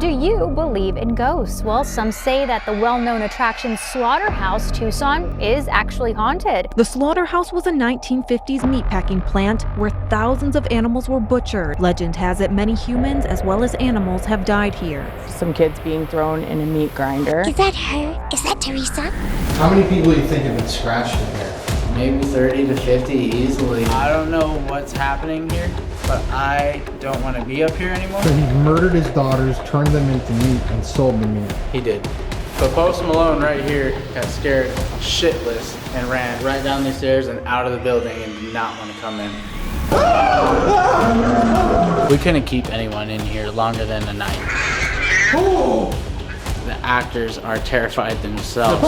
Do you believe in ghosts? Well, some say that the well-known attraction Slaughterhouse, Tucson, is actually haunted. The Slaughterhouse was a 1950s meatpacking plant where thousands of animals were butchered. Legend has it many humans as well as animals have died here. Some kids being thrown in a meat grinder. Is that her? Is that Teresa? How many people do you think have been scratched in here? Maybe 30 to 50 easily. I don't know what's happening here, but I don't want to be up here anymore. So he murdered his daughters, turned them into meat, and sold the meat. He did. But Post Malone right here got scared shitless and ran right down these stairs and out of the building and did not want to come in. We couldn't keep anyone in here longer than a night. The actors are terrified themselves.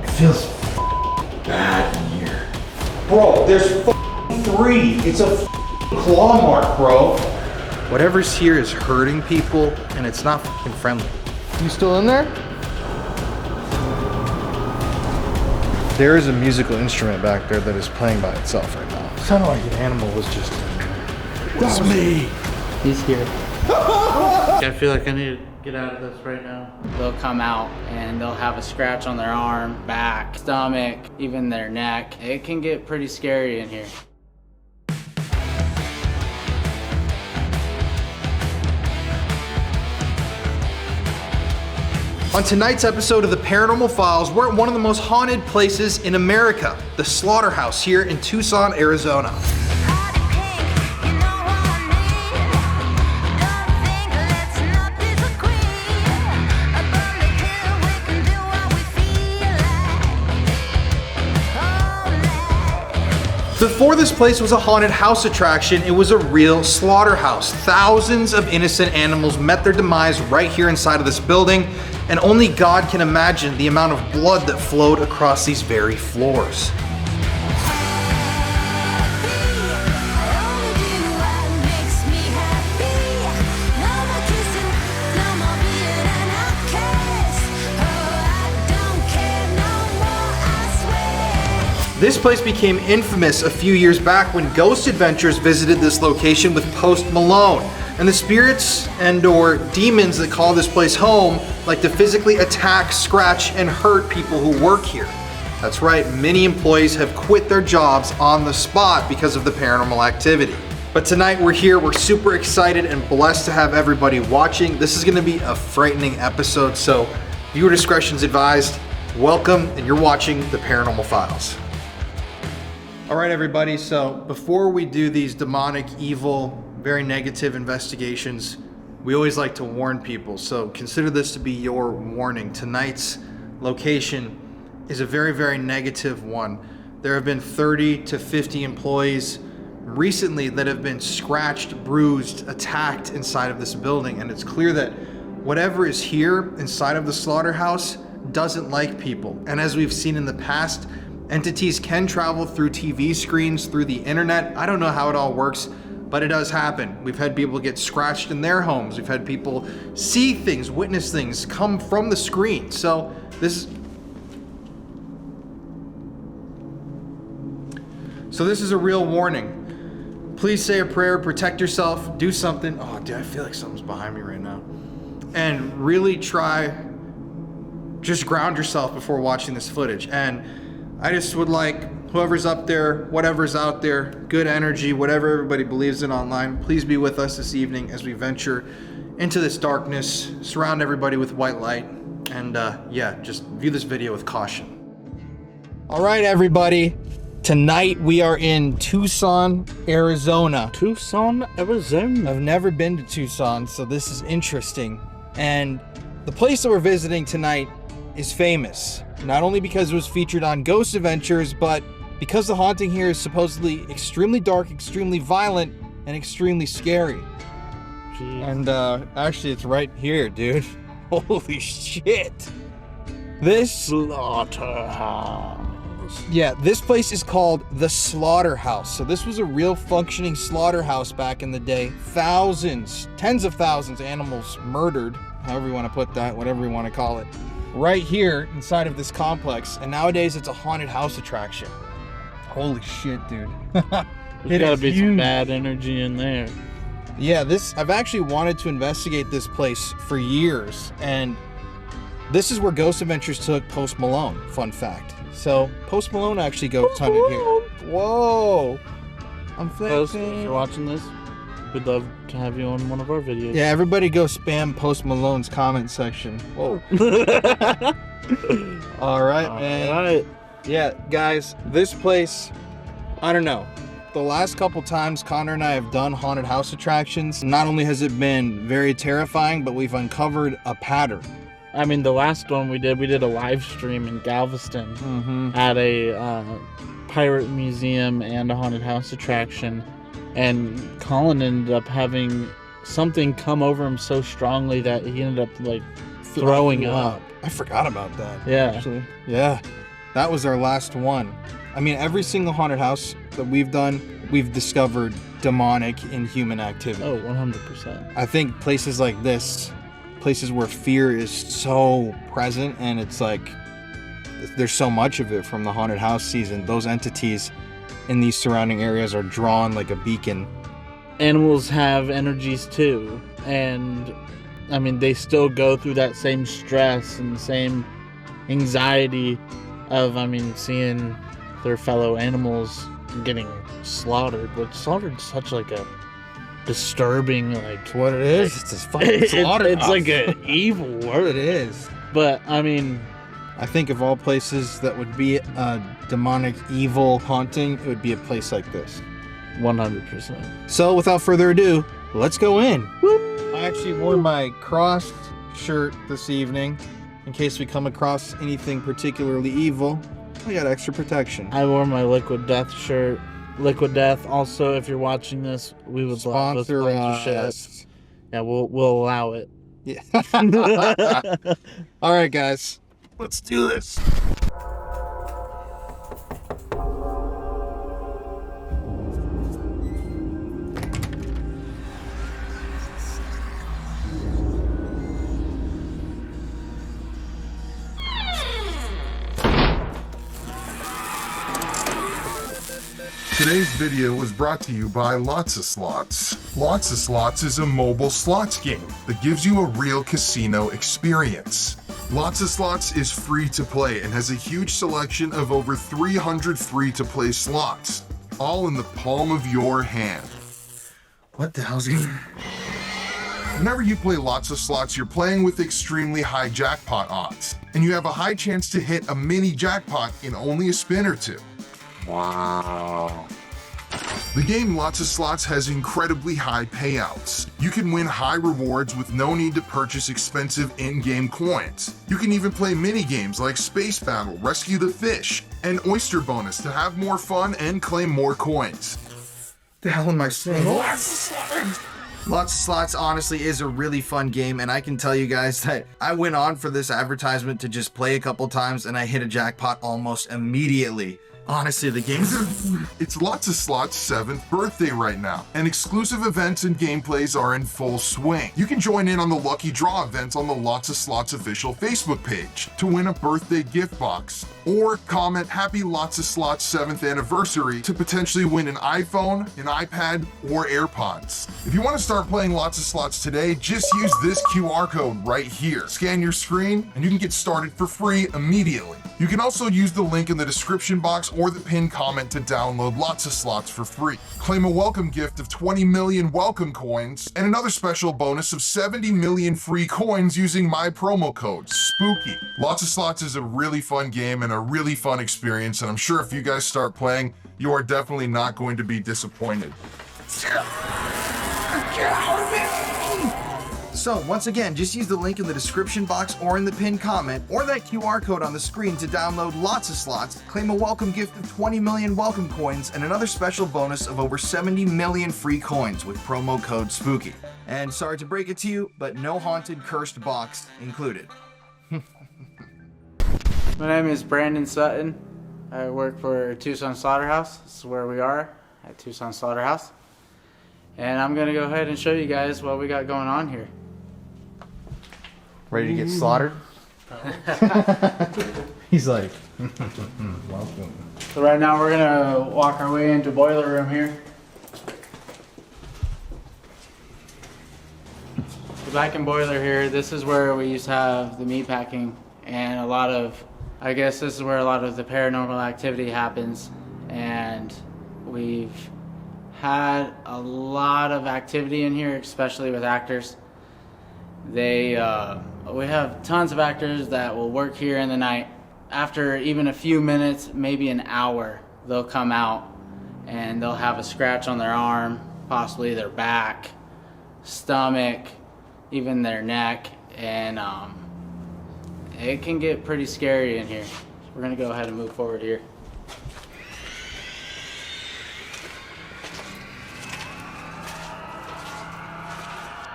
It feels bad in here. Bro, there's 3. It's a claw mark, bro. Whatever's here is hurting people, and it's not fucking friendly. You still in there? There is a musical instrument back there that is playing by itself right now. It sounded like an animal was just in there. It's me. He's here. I feel like I need to get out of this right now. They'll come out and they'll have a scratch on their arm, back, stomach, even their neck. It can get pretty scary in here. On tonight's episode of the Paranormal Files, we're at one of the most haunted places in America, the Slaughterhouse here in Tucson, Arizona. Before this place was a haunted house attraction, it was a real slaughterhouse. Thousands of innocent animals met their demise right here inside of this building, and only God can imagine the amount of blood that flowed across these very floors. This place became infamous a few years back when Ghost Adventures visited this location with Post Malone. And the spirits and or demons that call this place home like to physically attack, scratch, and hurt people who work here. That's right, many employees have quit their jobs on the spot because of the paranormal activity. But tonight we're here, we're super excited and blessed to have everybody watching. This is gonna be a frightening episode, so viewer discretion's advised. Welcome, and you're watching the Paranormal Files. All right, everybody, so before we do these demonic, evil, very negative investigations, we always like to warn people, so consider this to be your warning. Tonight's location is a very, very negative one. There have been 30 to 50 employees recently that have been scratched, bruised, attacked inside of this building, and it's clear that whatever is here inside of the slaughterhouse doesn't like people. And as we've seen in the past, entities can travel through TV screens, through the internet. I don't know how it all works, but it does happen. We've had people get scratched in their homes. We've had people see things, witness things come from the screen. So this is a real warning. Please say a prayer, protect yourself, do something. Oh, dude, I feel like something's behind me right now. And really try, just ground yourself before watching this footage. And I just would like whoever's up there, whatever's out there, good energy, whatever everybody believes in online, please be with us this evening as we venture into this darkness, surround everybody with white light, and yeah, just view this video with caution. All right, everybody. Tonight we are in Tucson, Arizona. Tucson, Arizona. I've never been to Tucson, so this is interesting. And the place that we're visiting tonight is famous, not only because it was featured on Ghost Adventures, but because the haunting here is supposedly extremely dark, extremely violent, and extremely scary. Jeez. And actually it's right here, dude. Holy shit. This Slaughterhouse. Yeah, this place is called the Slaughterhouse. So this was a real functioning slaughterhouse back in the day. Thousands, tens of thousands of animals murdered, however you want to put that, whatever you want to call it, right here inside of this complex. And nowadays it's a haunted house attraction. Holy shit, dude. There's gotta be some bad energy in there. Yeah, I've actually wanted to investigate this place for years, and this is where Ghost Adventures took Post Malone, fun fact. So, Post Malone actually ghost hunted here. Whoa! I'm Post, flexing. if you're watching this, we'd love to have you on one of our videos. Yeah, everybody go spam Post Malone's comment section. Whoa. All right, man. All right. Yeah, guys, this place, I don't know. The last couple times Connor and I have done haunted house attractions, not only has it been very terrifying, but we've uncovered a pattern. I mean, the last one we did a live stream in Galveston at a pirate museum and a haunted house attraction, and Colin ended up having something come over him so strongly that he ended up like throwing up. I forgot about that. Yeah. Actually. Yeah. That was our last one. I mean, every single haunted house that we've done, we've discovered demonic and human activity. Oh, 100%. I think places like this, places where fear is so present and it's like there's so much of it from the haunted house season, those entities in these surrounding areas are drawn like a beacon. Animals have energies too, and I mean, they still go through that same stress and same anxiety of, I mean, seeing their fellow animals getting slaughtered, which slaughtered such like a disturbing, like, It's what it is. It's this fucking slaughter. it's like an evil word. It is. But I mean, I think of all places that would be a demonic evil haunting, it would be a place like this. 100%. So without further ado, let's go in. Woo! I actually wore my crossed shirt this evening in case we come across anything particularly evil. I got extra protection. I wore my Liquid Death shirt. Liquid Death. Also, if you're watching this, we would love a Sponsor sponsorship. us. Yeah, we'll allow it. Yeah. All right, guys. Let's do this. Today's video was brought to you by Lots of Slots. Lots of Slots is a mobile slots game that gives you a real casino experience. Lots of Slots is free to play and has a huge selection of over 300 free-to-play slots, all in the palm of your hand. What the hell's going on? Whenever you play Lots of Slots, you're playing with extremely high jackpot odds, and you have a high chance to hit a mini jackpot in only a spin or two. Wow. The game Lots of Slots has incredibly high payouts. You can win high rewards with no need to purchase expensive in-game coins. You can even play mini-games like Space Battle, Rescue the Fish, and Oyster Bonus to have more fun and claim more coins. The hell am I saying? Lots of Slots honestly is a really fun game, and I can tell you guys that I went on for this advertisement to just play a couple times and I hit a jackpot almost immediately. Honestly, the game's... It's Lots of Slots' 7th birthday right now, and exclusive events and gameplays are in full swing. You can join in on the Lucky Draw event on the Lots of Slots official Facebook page to win a birthday gift box, or comment Happy Lots of Slots 7th anniversary to potentially win an iPhone, an iPad, or AirPods. If you want to start playing Lots of Slots today, just use this QR code right here. Scan your screen, and you can get started for free immediately. You can also use the link in the description box or the pinned comment to download Lots of Slots for free. Claim a welcome gift of 20 million welcome coins and another special bonus of 70 million free coins using my promo code, SPOOKY. Lots of Slots is a really fun game and a really fun experience, and I'm sure if you guys start playing, you are definitely not going to be disappointed. So, once again, just use the link in the description box or in the pinned comment or that QR code on the screen to download Lots of Slots, claim a welcome gift of 20 million welcome coins, and another special bonus of over 70 million free coins with promo code SPOOKY. And sorry to break it to you, but no haunted cursed box included. My name is Brandon Sutton. I work for Tucson Slaughterhouse. This is where we are, at Tucson Slaughterhouse. And I'm gonna go ahead and show you guys what we got going on here. Ready to get slaughtered? He's like, welcome. So right now we're gonna walk our way into boiler room here. The blackened boiler here, this is where we used to have the meat packing, and I guess this is where a lot of the paranormal activity happens, and we've had a lot of activity in here, especially with actors. We have tons of actors that will work here in the night. After even a few minutes, maybe an hour, they'll come out and they'll have a scratch on their arm, possibly their back, stomach, even their neck, and it can get pretty scary in here. So we're gonna go ahead and move forward here.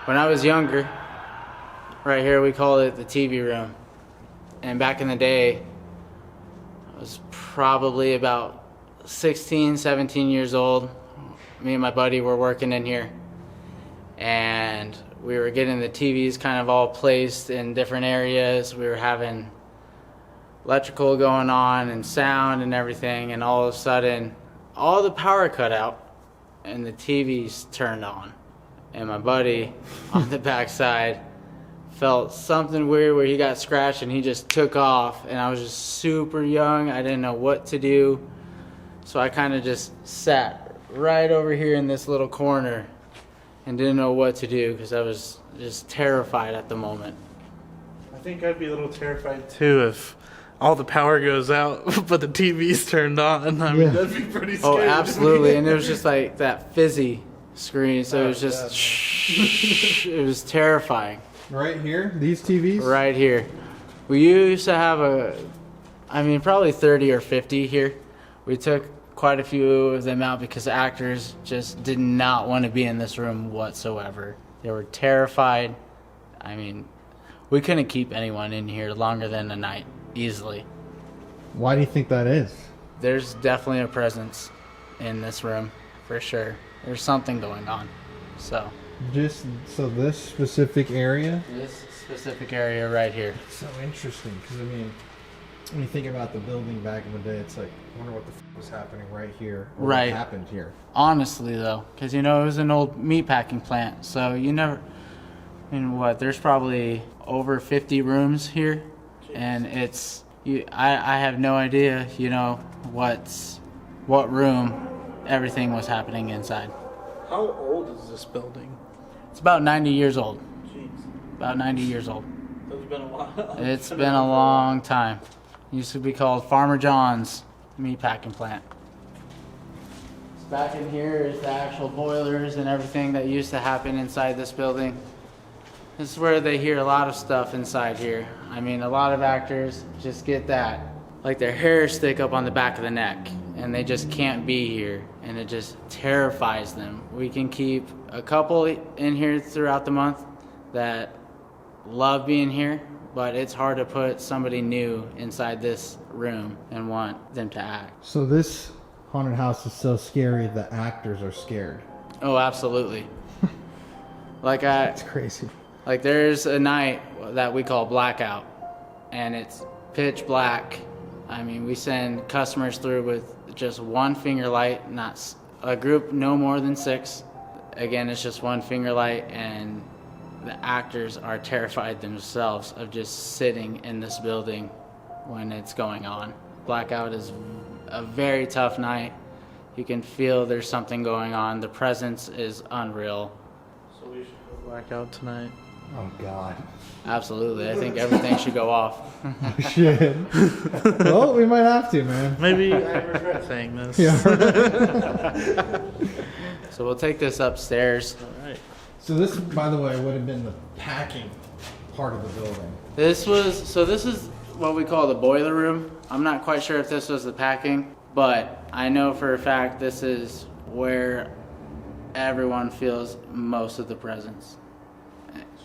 When I was younger, right here we call it the TV room. And back in the day, I was probably about 16, 17 years old. Me and my buddy were working in here, and we were getting the TVs kind of all placed in different areas. We were having electrical going on and sound and everything, and all of a sudden, all the power cut out and the TVs turned on. And my buddy on the backside felt something weird where he got scratched and he just took off, and I was just super young. I didn't know what to do, so I kind of just sat right over here in this little corner and didn't know what to do because I was just terrified at the moment. I think I'd be a little terrified too if all the power goes out but the TV's turned on. I mean, that'd be pretty scary. Oh, absolutely. And it was just like that fizzy screen, so it was just it was terrifying. Right here, these TVs? Right here. We used to have probably 30 or 50 here. We took quite a few of them out because actors just did not want to be in this room whatsoever. They were terrified. I mean, we couldn't keep anyone in here longer than a night, easily. Why do you think that is? There's definitely a presence in this room, for sure. There's something going on, so. So this specific area? This specific area right here. It's so interesting, because I mean, when you think about the building back in the day, it's like, I wonder what the was happening right here. Or right. What happened here. Honestly, though, because it was an old meatpacking plant, so you never. There's probably over 50 rooms here, and I have no idea, what room everything was happening inside. How old is this building? It's about 90 years old. Jeez. About 90 years old. It's been a while. It's been a long time. It used to be called Farmer John's meatpacking plant. Back in here is the actual boilers and everything that used to happen inside this building. This is where they hear a lot of stuff inside here. I mean, a lot of actors just get that, like their hair stick up on the back of the neck, and they just can't be here, and it just terrifies them. We can keep a couple in here throughout the month that love being here, but it's hard to put somebody new inside this room and want them to act. So this haunted house is so scary that actors are scared. Oh, absolutely. It's crazy. Like there's a night that we call blackout, and it's pitch black. I mean, we send customers through with just one finger light, not a group no more than 6. Again, it's just one finger light, and the actors are terrified themselves of just sitting in this building when it's going on. Blackout is a very tough night. You can feel there's something going on. The presence is unreal. So we should go blackout tonight. Oh God. Absolutely. I think everything should go off. Oh, shit. Well, we might have to, man. Maybe I regret saying this. Yeah. So we'll take this upstairs. All right. So this, by the way, would have been the packing part of the building. This is what we call the boiler room. I'm not quite sure if this was the packing, but I know for a fact this is where everyone feels most of the presence.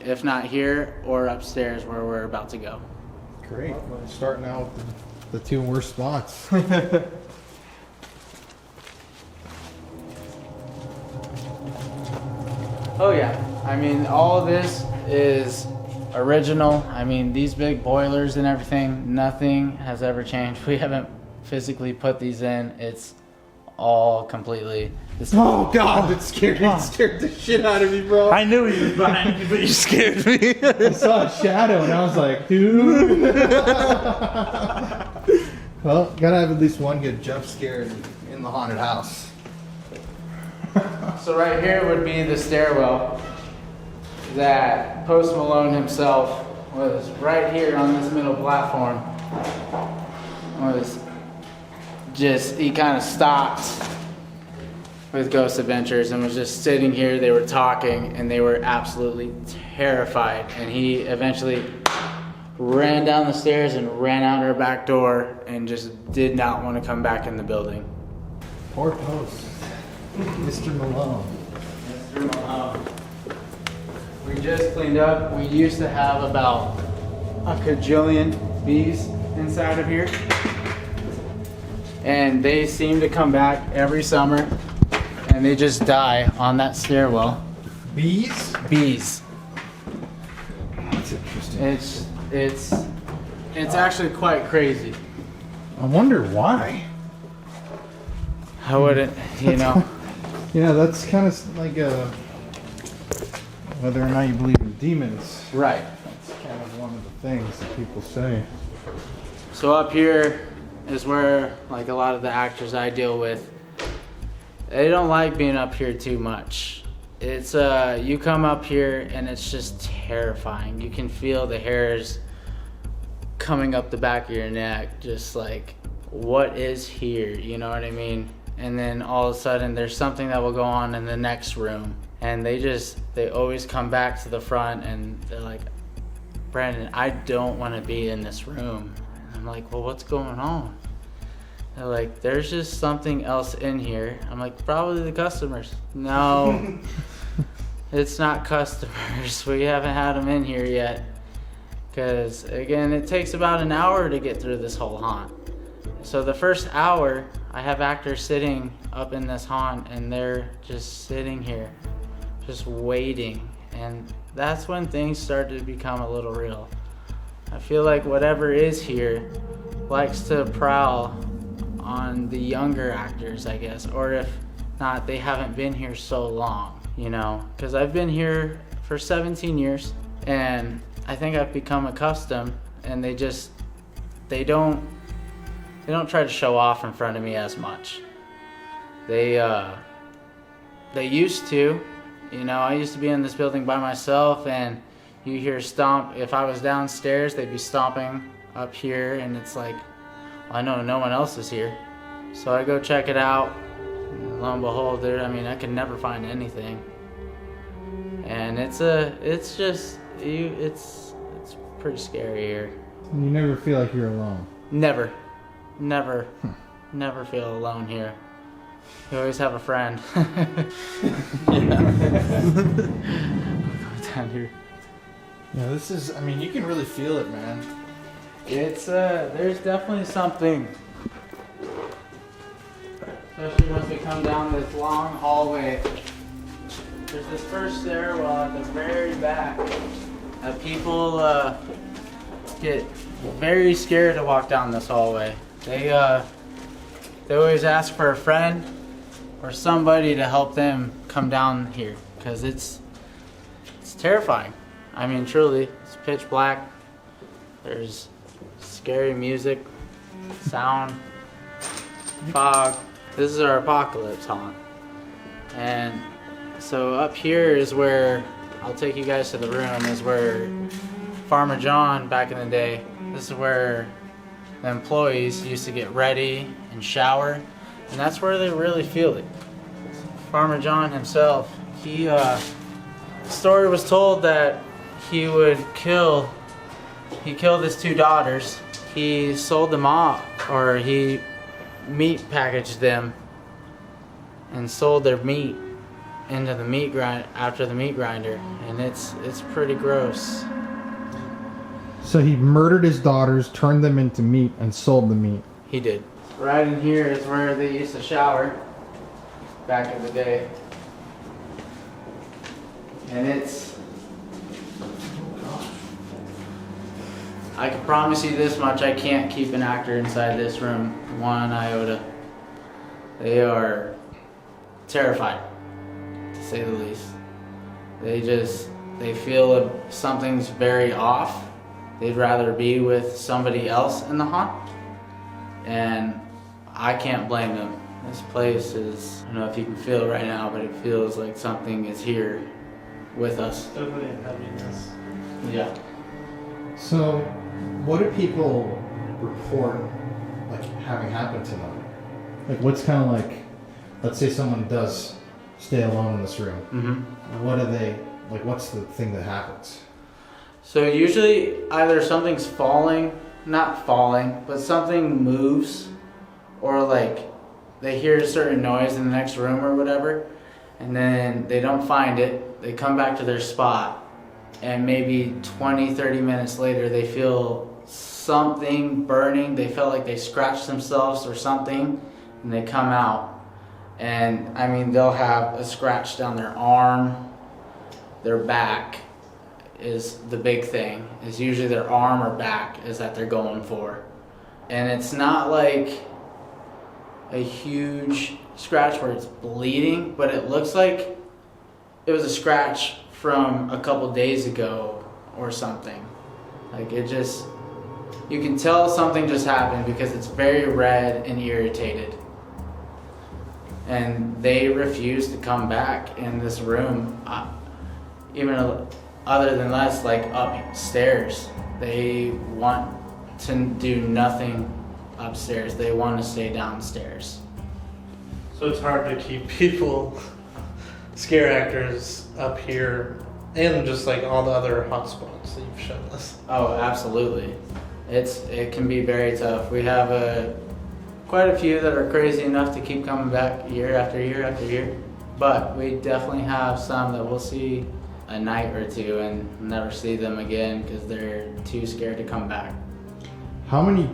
If not here or upstairs where we're about to go. Great. Well, starting out with the 2 worst spots. Oh yeah, I mean, all of this is original. I mean, these big boilers and everything, nothing has ever changed. We haven't physically put these in. It's all completely Oh God, it scared the shit out of me, bro. I knew he was behind you, but you scared me. I saw a shadow and I was like, dude. Well, gotta have at least one good jump scare in the haunted house. So right here would be the stairwell that Post Malone himself was right here on this middle platform. He kind of stopped with Ghost Adventures and was just sitting here. They were talking and they were absolutely terrified. And he eventually ran down the stairs and ran out our back door and just did not want to come back in the building. Poor Post. Mr. Malone. Mr. Malone. We just cleaned up. We used to have about a cajillion bees inside of here. And they seem to come back every summer and they just die on that stairwell. Bees? Bees. That's interesting. It's actually quite crazy. I wonder why. I wouldn't, you know. Yeah, that's kind of like whether or not you believe in demons. Right. That's kind of one of the things that people say. So up here is where like a lot of the actors I deal with, they don't like being up here too much. It's you come up here and it's just terrifying. You can feel the hairs coming up the back of your neck, just like, what is here? You know what I mean? And then all of a sudden there's something that will go on in the next room and they always come back to the front and they're like, Brandon, I don't want to be in this room. And I'm like, well, what's going on? They're like, there's just something else in here. I'm like, probably the customers. No, it's not customers. We haven't had them in here yet. Because, again, it takes about an hour to get through this whole haunt. So the first hour, I have actors sitting up in this haunt, and they're just sitting here, just waiting. And that's when things start to become a little real. I feel like whatever is here likes to prowl on the younger actors, I guess, or if not, they haven't been here so long, you know, because I've been here for 17 years and I think I've become accustomed, and they don't try to show off in front of me as much. They used to, you know, I used to be in this building by myself and you hear stomp. If I was downstairs, they'd be stomping up here and it's like, I know no one else is here. So I go check it out. And lo and behold, I could never find anything. And it's pretty scary here. And you never feel like you're alone. Never feel alone here. You always have a friend. Down here. Yeah, this is, you can really feel it, man. It's, there's definitely something. Especially once we come down this long hallway. There's this first stairwell at the very back that people get very scared to walk down this hallway. They always ask for a friend or somebody to help them come down here because it's terrifying. Truly, it's pitch black. There's scary music, sound, fog. This is our apocalypse haunt. And so up here is where, I'll take you guys to the room, is where Farmer John, back in the day, this is where the employees used to get ready and shower. And that's where they really feel it. Farmer John himself, the story was told that he killed his two daughters. He sold them off, or he meat packaged them and sold their meat into the meat grind after the meat grinder, and it's pretty gross. So he murdered his daughters, turned them into meat, and sold the meat. He did. Right in here is where they used to shower back in the day, and I can promise you this much, I can't keep an actor inside this room one iota. They are terrified, to say the least. They feel if something's very off, they'd rather be with somebody else in the haunt. And I can't blame them. This place is, I don't know if you can feel it right now, but it feels like something is here with us. Definitely a heaviness. Yeah. So, what do people report, like, having happened to them? Like, what's kind of like, let's say someone does stay alone in this room. Mm-hmm. What are they, like, what's the thing that happens? So usually either something's not falling, but something moves, or like they hear a certain noise in the next room or whatever, and then they don't find it. They come back to their spot, and maybe 20-30 minutes later they feel something burning. They felt like they scratched themselves or something, and they come out, and I mean, they'll have a scratch down their arm, their back is the big thing. Is usually their arm or back is that they're going for. And it's not like a huge scratch where it's bleeding, but it looks like it was a scratch from a couple days ago or something. Like it just, you can tell something just happened because it's very red and irritated. And they refuse to come back in this room, even other than less, like upstairs. They want to do nothing upstairs. They want to stay downstairs. So it's hard to keep people, scare actors, up here, and just like all the other hotspots that you've shown us. Oh, absolutely. It can be very tough. We have quite a few that are crazy enough to keep coming back year after year after year. But we definitely have some that we'll see a night or two and never see them again because they're too scared to come back. How many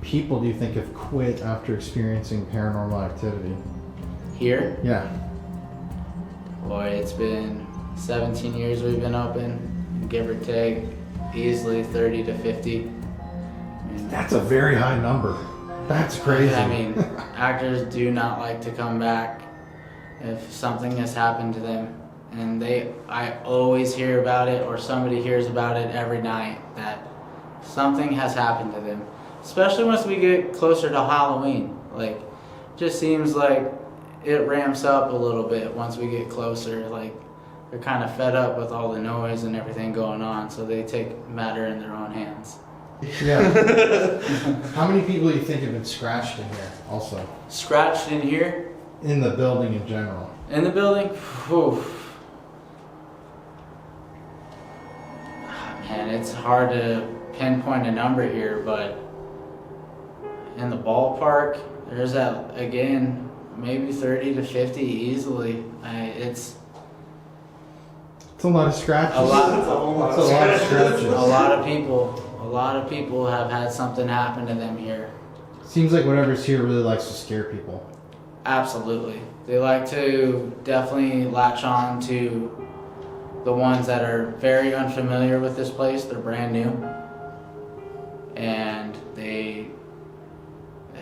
people do you think have quit after experiencing paranormal activity? Here? Yeah. Boy, it's been 17 years we've been open, give or take, easily 30 to 50. I mean, That's a very high number. That's crazy. I mean, actors do not like to come back if something has happened to them. And I always hear about it, or somebody hears about it every night, that something has happened to them. Especially once we get closer to Halloween. Like, just seems like it ramps up a little bit once we get closer. Like, they're kind of fed up with all the noise and everything going on, so they take matter in their own hands. Yeah. How many people do you think have been scratched in here also? Scratched in here? In the building in general. In the building? Whew. Man, it's hard to pinpoint a number here, but in the ballpark, there's that, again, maybe 30 to 50 easily. It's a lot of scratches. A lot of scratches. A lot of people have had something happen to them here. Seems like whatever's here really likes to scare people. Absolutely. They like to definitely latch on to the ones that are very unfamiliar with this place. They're brand new. And they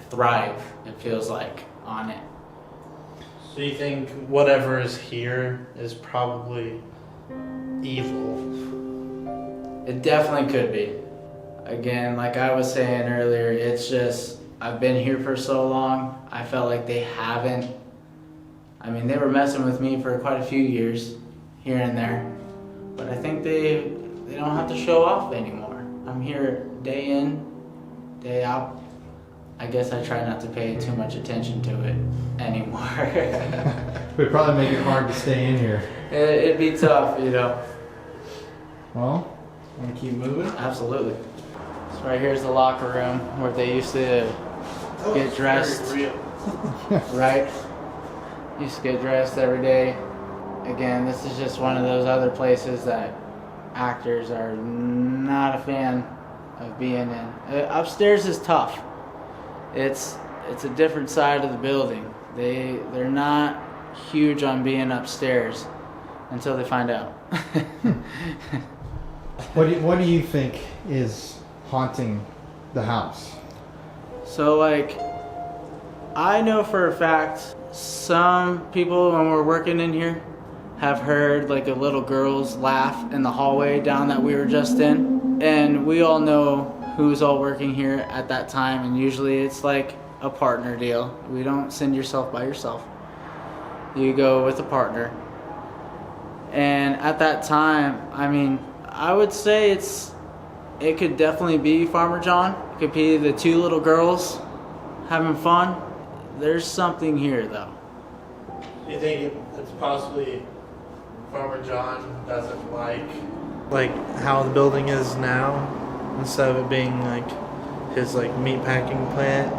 thrive, it feels like, on it. So you think whatever is here is probably evil? It definitely could be. Again, like I was saying earlier, it's just, I've been here for so long, I felt like they haven't. I mean, they were messing with me for quite a few years, here and there. But I think they don't have to show off anymore. I'm here day in, day out. I guess I try not to pay too much attention to it anymore. It would probably make it hard to stay in here. It'd be tough, you know. Well, want to keep moving? Absolutely. So right here's the locker room where they used to get dressed. Right? Used to get dressed every day. Again, this is just one of those other places that actors are not a fan of being in. Upstairs is tough. It's a different side of the building. They're not huge on being upstairs until they find out. What do you think is haunting the house? So, like, I know for a fact some people when we're working in here have heard like a little girl's laugh in the hallway down that we were just in. And we all know who's all working here at that time, and usually it's like a partner deal. We don't send yourself by yourself. You go with a partner. And at that time, I mean, I would say it could definitely be Farmer John. It could be the two little girls having fun. There's something here though. Do you think it's possibly Farmer John doesn't like how the building is now, instead of it being like his like meatpacking plant?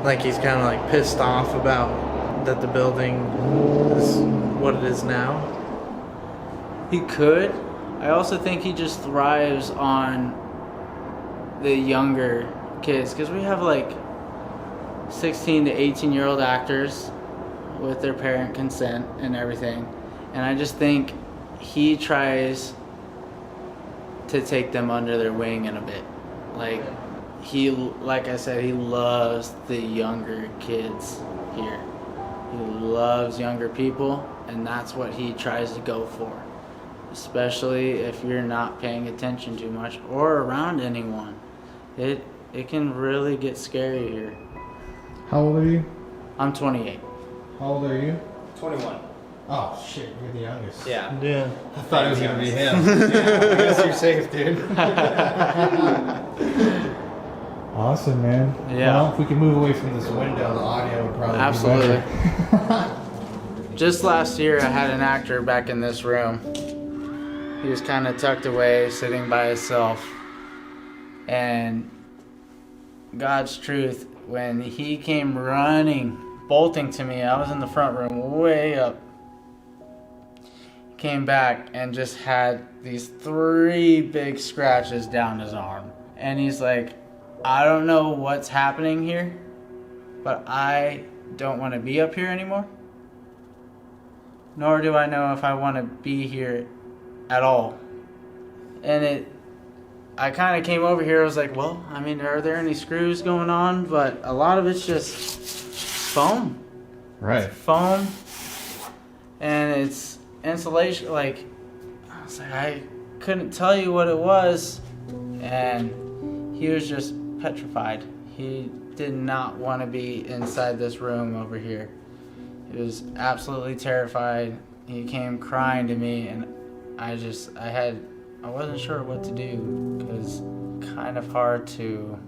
Like he's kind of like pissed off about that the building is what it is now. He could. I also think he just thrives on the younger kids, because we have like 16 to 18-year-old actors with their parent consent and everything. And I just think he tries to take them under their wing in a bit. Like I said, he loves the younger kids here. He loves younger people, and that's what he tries to go for. Especially if you're not paying attention too much or around anyone. It can really get scary here. How old are you? I'm 28. How old are you? 21. Oh shit, you're the youngest. Yeah. Yeah. I thought it was gonna be him. Yeah, I guess you're safe, dude. Awesome, man. Yeah. Well, if we can move away from this window, the audio would probably Absolutely. be better. Just last year, I had an actor back in this room. He was kind of tucked away, sitting by himself. And God's truth, when he came running, bolting to me, I was in the front room, way up. Came back and just had these 3 big scratches down his arm. And he's like, I don't know what's happening here, but I don't want to be up here anymore. Nor do I know if I want to be here at all. And I kind of came over here, I was like, well, I mean, are there any screws going on? But a lot of it's just foam. Right. Foam. And it's insulation. Like, I was like, I couldn't tell you what it was. And he was just petrified. He did not want to be inside this room over here. He was absolutely terrified. He came crying to me, and I wasn't sure what to do, because kind of hard to...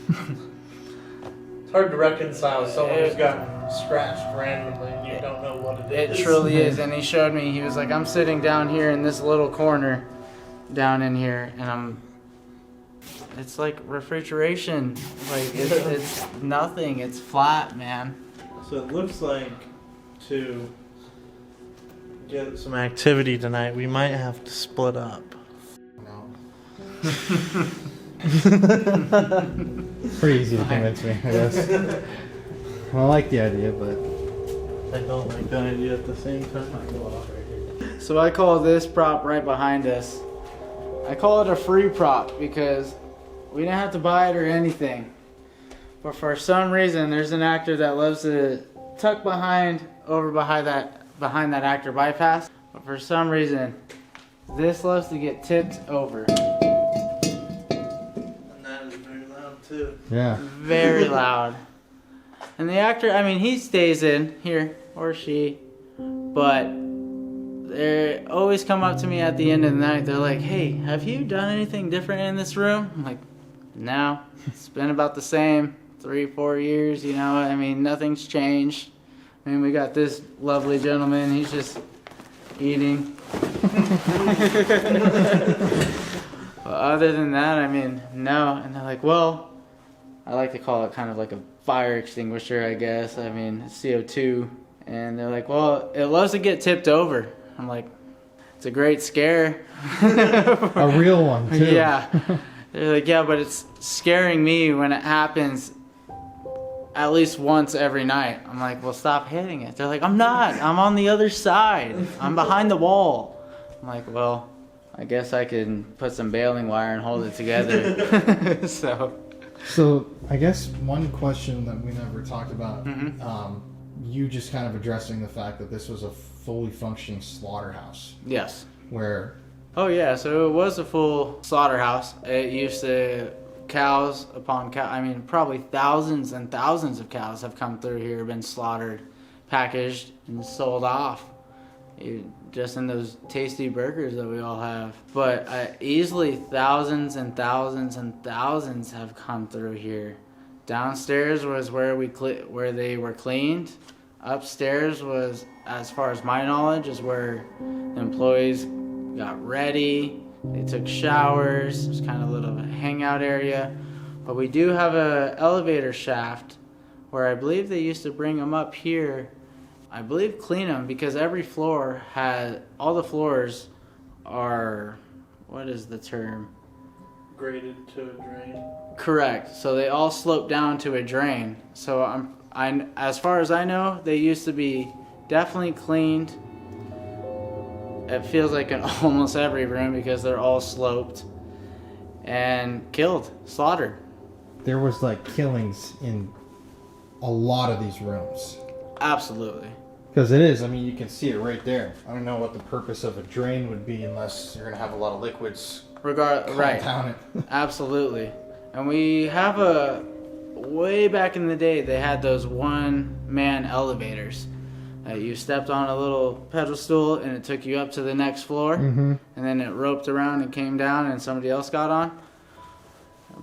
It's hard to reconcile someone who's got scratched randomly and you don't know what it is. It truly is. And he showed me, he was like, I'm sitting down here in this little corner down in here, and it's like refrigeration. Like, it's nothing. It's flat, man. So it looks like to get some activity tonight, we might have to split up. Pretty easy to convince me, I guess. I like the idea, but I don't like the idea at the same time. So I call this prop right behind us, I call it a free prop, because we didn't have to buy it or anything. But for some reason, there's an actor that loves to tuck behind that actor bypass. But for some reason, this loves to get tipped over. And that is very loud too. yeah. Very loud. And the actor, I mean, he stays in here, or she, but they always come up to me at the end of the night. They're like, hey, have you done anything different in this room? I'm like, no, it's been about the same 3-4 years, you know, I mean, nothing's changed. I mean, we got this lovely gentleman, he's just eating. But other than that, I mean, no. And they're like, well, I like to call it kind of like a fire extinguisher, I guess. I mean, it's CO2. And they're like, well, it loves to get tipped over. I'm like, it's a great scare. A real one, too. Yeah. They're like, yeah, but it's scaring me when it happens at least once every night. I'm like, well, stop hitting it. They're like, I'm not. I'm on the other side. I'm behind the wall. I'm like, well, I guess I can put some baling wire and hold it together. So I guess one question that we never talked about, you just kind of addressing the fact that this was a fully functioning slaughterhouse. Yes. Where? Oh yeah, so it was a full slaughterhouse. It used to cows upon cow. I mean, probably thousands and thousands of cows have come through here, been slaughtered, packaged, and sold off. Just in those tasty burgers that we all have. But easily thousands and thousands and thousands have come through here. Downstairs was where where they were cleaned. Upstairs was, as far as my knowledge, is where the employees got ready. They took showers. It was kind of a little hangout area. But we do have a elevator shaft where I believe they used to bring them up here. I believe clean them, because every floor had, all the floors are, what is the term? Graded to a drain. Correct. So they all slope down to a drain. So as far as I know, they used to be definitely cleaned. It feels like in almost every room, because they're all sloped and killed, slaughtered. There was like killings in a lot of these rooms. Absolutely. Because it is, I mean, you can see it right there. I don't know what the purpose of a drain would be unless you're going to have a lot of liquids Right. down it. Absolutely. And we have way back in the day, they had those one-man elevators. You stepped on a little pedestal and it took you up to the next floor. Mm-hmm. And then it roped around and came down and somebody else got on.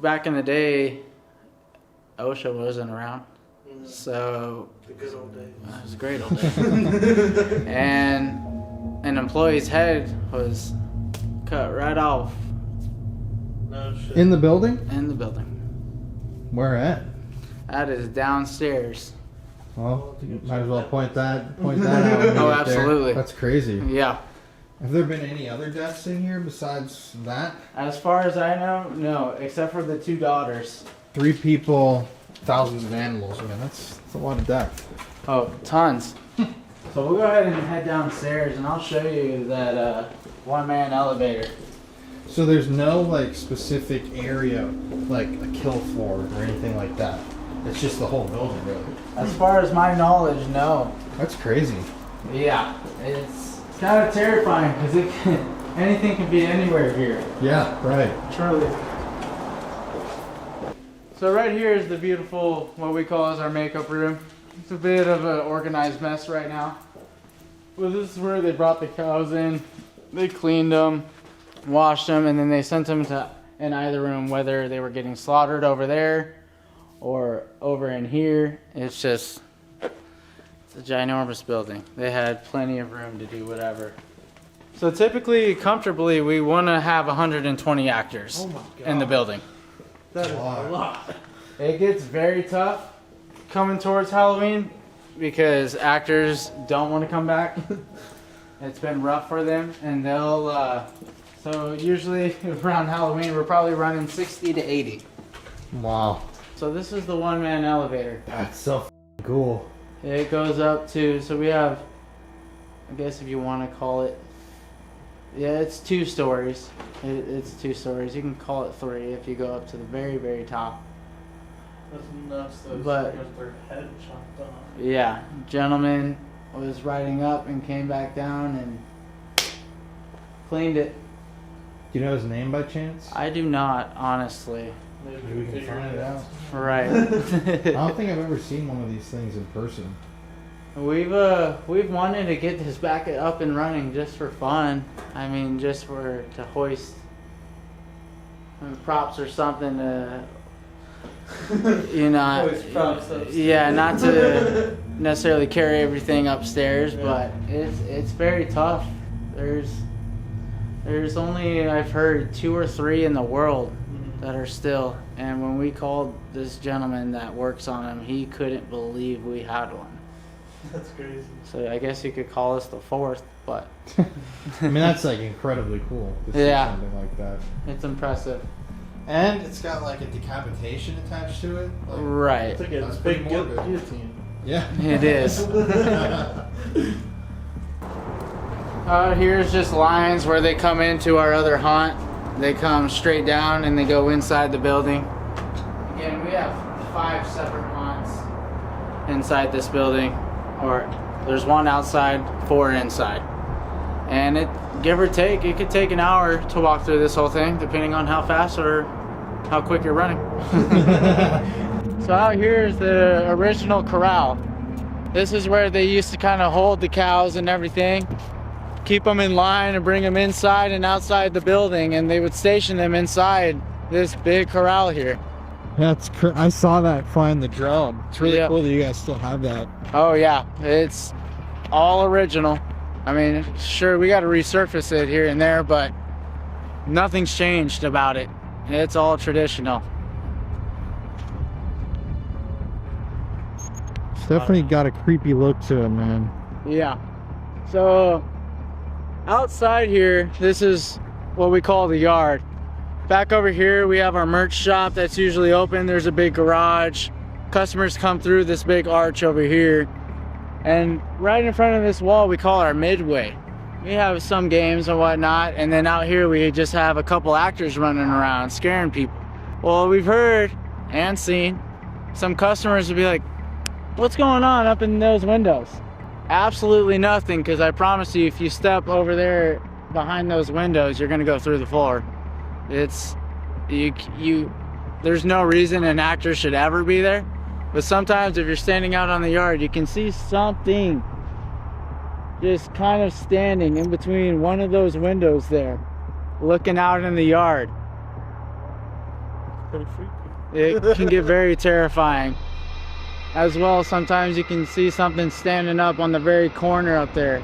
Back in the day, OSHA wasn't around. So The good old days. it was a great old day. And an employee's head was cut right off No shit. In the building? in the building. Where at? That is downstairs. Well, you might as well point that out. when you get there. absolutely. That's crazy. Yeah. Have there been any other deaths in here besides that? As far as I know, no, except for the two daughters. 3 people, thousands of animals. Man, that's a lot of death. Oh, tons. So we'll go ahead and head downstairs and I'll show you that one-man elevator. So there's no like specific area, like a kill floor or anything like that. It's just the whole building, really. As far as my knowledge, no. That's crazy. Yeah, it's kind of terrifying because anything can be anywhere here. Yeah, right. Truly. So right here is the beautiful, what we call as our makeup room. It's a bit of an organized mess right now. Well, this is where they brought the cows in. They cleaned them, washed them, and then they sent them to in either room, whether they were getting slaughtered over there or over in here. It's just, it's a ginormous building. They had plenty of room to do whatever. So typically, comfortably, we want to have 120 actors in the building. That is a lot. It gets very tough coming towards Halloween because actors don't want to come back. It's been rough for them, and they'll, so usually around Halloween, we're probably running 60 to 80. Wow. So this is the one-man elevator. That's so cool. It goes up to, so we have, I guess if you want to call it, yeah, it's 2 stories. It's 2 stories. You can call it 3 if you go up to the very, very top. That's nuts though. But- But their head chopped off. Yeah, gentleman was riding up and came back down and cleaned it. Do you know his name by chance? I do not, honestly. Maybe we can find it out. Right. I don't think I've ever seen one of these things in person. We've wanted to get this back up and running just for fun. I mean, just to hoist props or something to, you know, Hoist props upstairs. yeah, not to necessarily carry everything upstairs, but it's very tough. There's only, I've heard, 2 or 3 in the world that are still, and when we called this gentleman that works on them, he couldn't believe we had one. That's crazy. So I guess you could call us the 4th, but I mean, that's like incredibly cool to see Yeah. something like that. it's impressive. And it's got like a decapitation attached to it. Like, Right. It's like a That's big pretty morbid. guillotine. yeah. It is. Here's just lines where they come into our other haunt. They come straight down and they go inside the building. Again, we have 5 separate haunts inside this building. or there's one outside, 4 inside. And it, give or take, it could take an hour to walk through this whole thing, depending on how fast or how quick you're running. So out here is the original corral. This is where they used to kind of hold the cows and everything, keep them in line and bring them inside and outside the building, and they would station them inside this big corral here. I saw that flying the drone. It's really Yeah. cool that you guys still have that. Oh yeah, it's all original. I mean, sure, we got to resurface it here and there, but nothing's changed about it. It's all traditional. It's definitely got a creepy look to it, man. Yeah. So outside here, this is what we call the yard. Back over here, we have our merch shop that's usually open. There's a big garage. Customers come through this big arch over here. And right in front of this wall, we call our midway. We have some games and whatnot. And then out here, we just have a couple actors running around scaring people. Well, we've heard and seen some customers will be like, what's going on up in those windows? Absolutely nothing, because I promise you, if you step over there behind those windows, you're gonna go through the floor. It's, there's no reason an actor should ever be there. But sometimes if you're standing out on the yard, you can see something just kind of standing in between one of those windows there, looking out in the yard. Pretty freaky. It can get very terrifying. As well, sometimes you can see something standing up on the very corner up there.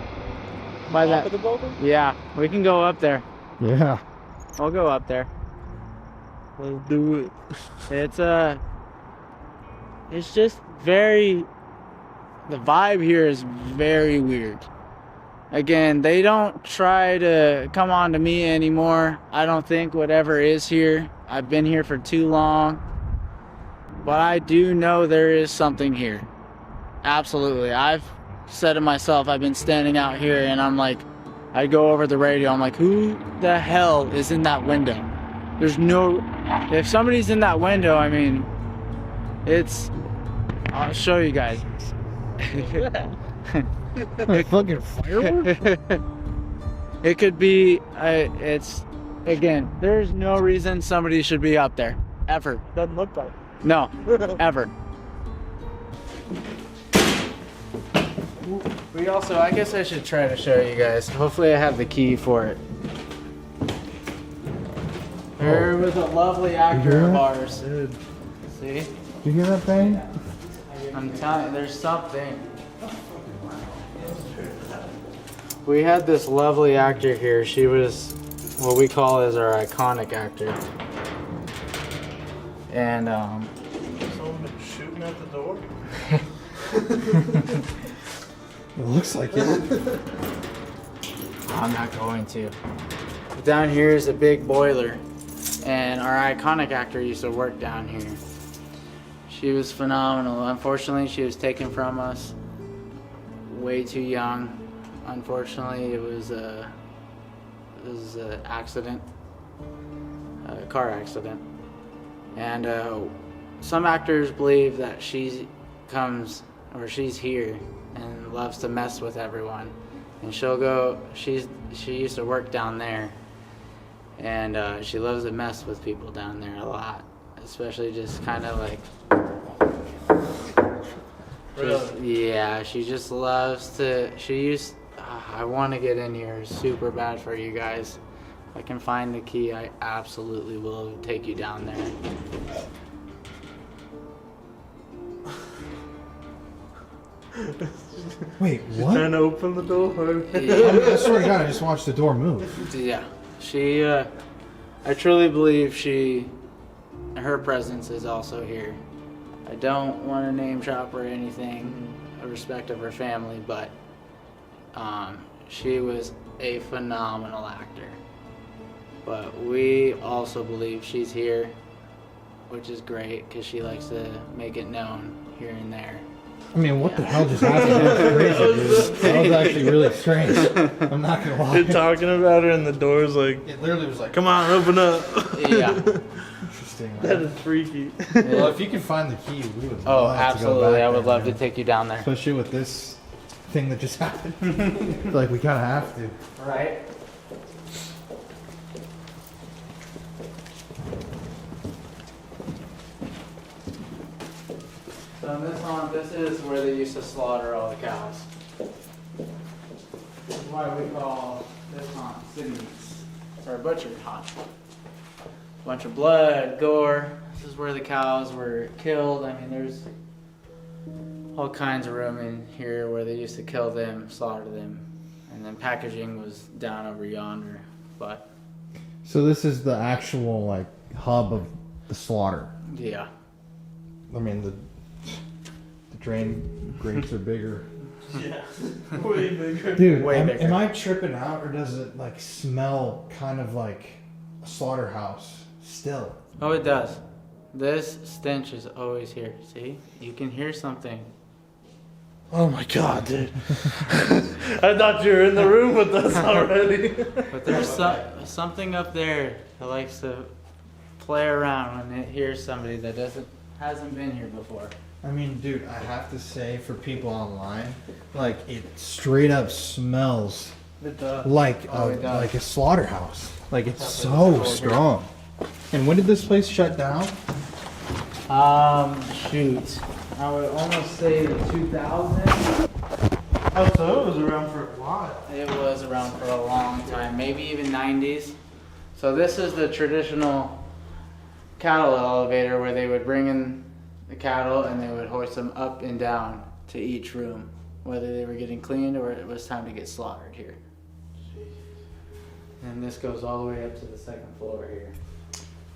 By Top that. of the building? Yeah, we can go up there. Yeah. We'll go up there. Let's do it. It's just very, the vibe here is very weird. Again, they don't try to come on to me anymore. I don't think whatever is here. I've been here for too long. But I do know there is something here. Absolutely. I've said to myself, I've been standing out here and I'm like, I go over the radio, I'm like, who the hell is in that window? There's no, if somebody's in that window, I mean, it's, I'll show you guys. Fucking fireworks? It could be, it's, again, there's no reason somebody should be up there, ever. Doesn't look like. No, ever. We also, I guess I should try to show you guys. Hopefully I have the key for it. There was a lovely actor of ours. Dude. See? You hear that thing? I'm telling you, there's something. We had this lovely actor here. She was what we call as our iconic actor. And Someone been shooting at the door? It looks like it. I'm not going to. Down here is a big boiler, and our iconic actor used to work down here. She was phenomenal. Unfortunately, she was taken from us way too young. Unfortunately, it was an accident, a car accident. And some actors believe that she's here and loves to mess with everyone. And she'll go, she used to work down there. And she loves to mess with people down there a lot. Especially just kind of like, yeah, she just loves to, I want to get in here super bad for you guys. If I can find the key, I absolutely will take you down there. Wait, what? Trying to open the door. Yeah. I swear to God, I just watched the door move. Yeah, she, I truly believe her presence is also here. I don't want to name drop or anything in respect of her family, but she was a phenomenal actor. But we also believe she's here, which is great because she likes to make it known here and there. I mean, what the hell just happened? That was crazy, dude. That was actually really strange. I'm not gonna lie. You're talking about her and the door's like, It literally was like, come on, open up. Yeah. interesting. That is freaky. Well, if you can find the key, we would Oh, love to go absolutely. back I would there, love to man. take you down there. Especially with this thing that just happened. I feel like we kind of have to. Right. So in this haunt, this is where they used to slaughter all the cows. This is why we call this haunt city meats, or butchered haunt. Bunch of blood, gore. This is where the cows were killed. I mean, there's all kinds of room in here where they used to kill them, slaughter them, and then packaging was down over yonder. But So this is the actual like hub of the slaughter. yeah, I mean the drain grates are bigger. Yeah, way bigger. Dude, Way am, bigger. am I tripping out, or does it like smell kind of like a slaughterhouse still? oh, it does. This stench is always here. See, you can hear something. Oh my god, dude. I thought you were in the room with us already. But there's something up there that likes to play around when it hears somebody that hasn't been here before. I mean, dude, I have to say, for people online, like it straight up smells like Oh, it does. like a slaughterhouse. Like it's so strong. And when did this place shut down? Shoot. I would almost say the 2000s. Oh, so it was around for a while. It was around for a long time, maybe even 90s. So this is the traditional cattle elevator where they would bring in the cattle and they would hoist them up and down to each room, whether they were getting cleaned or it was time to get slaughtered here. And this goes all the way up to the second floor here.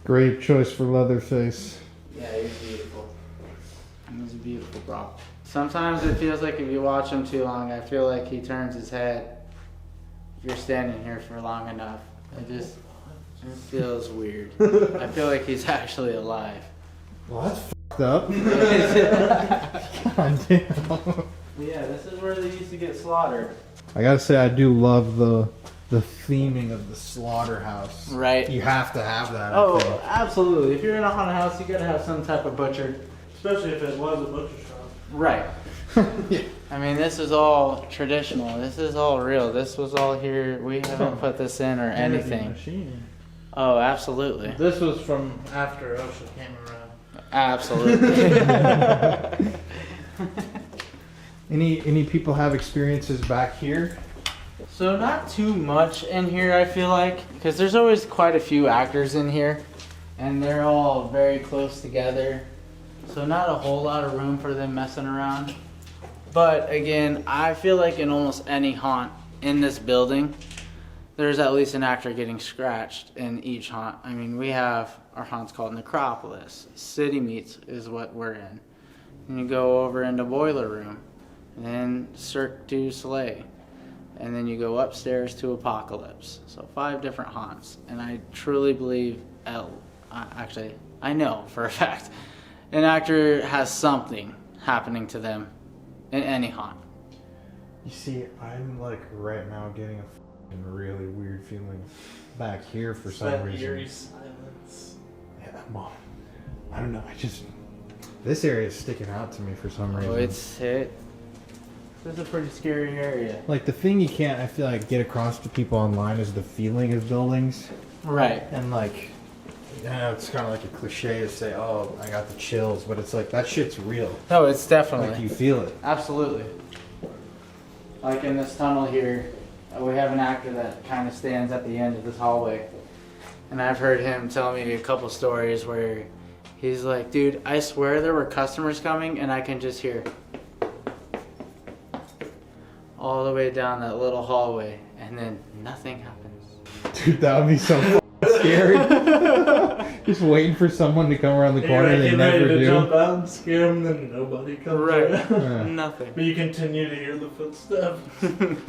Great choice for Leatherface. Yeah, he's beautiful. He's a beautiful prop. Sometimes it feels like if you watch him too long, I feel like he turns his head if you're standing here for long enough. It feels weird. I feel like he's actually alive. Well, that's fucked up. God damn. Yeah, this is where they used to get slaughtered. I gotta say, I do love the theming of the slaughterhouse. Right. You have to have that. I Oh, think. absolutely. If you're in a haunted house, you gotta have some type of butcher. Especially if it was a butcher shop. Right. Yeah. I mean, this is all traditional. This is all real. This was all here. We haven't put this in or anything. Machine. Oh, absolutely. This was from after OSHA came around. Absolutely. Any people have experiences back here? So not too much in here, I feel like, because there's always quite a few actors in here, and they're all very close together. So not a whole lot of room for them messing around. But again, I feel like in almost any haunt in this building, there's at least an actor getting scratched in each haunt. I mean, we have our haunts called Necropolis. City Meats is what we're in. And you go over into Boiler Room, and then Cirque du Soleil. And then you go upstairs to Apocalypse. So 5 different haunts. And I truly believe, actually, I know for a fact, an actor has something happening to them in any haunt. You see, I'm like right now getting a fucking really weird feeling back here for some That reason. eerie silence. Yeah, well, I don't know. This area is sticking out to me for some reason. Oh, this is a pretty scary area. Like the thing you can't, I feel like, get across to people online is the feeling of buildings. Right. And like, I know it's kind of like a cliche to say, "Oh, I got the chills," but it's like that shit's real. No, it's definitely. Like you feel it. Absolutely. Like in this tunnel here, we have an actor that kind of stands at the end of this hallway. And I've heard him tell me a couple stories where he's like, dude, I swear there were customers coming and I can just hear all the way down that little hallway and then nothing happens. Dude, that would be so fucking scary. Just waiting for someone to come around the corner and they never ready to do. jump out and scare them, then nobody comes Right. around. Yeah. Nothing. But you continue to hear the footsteps.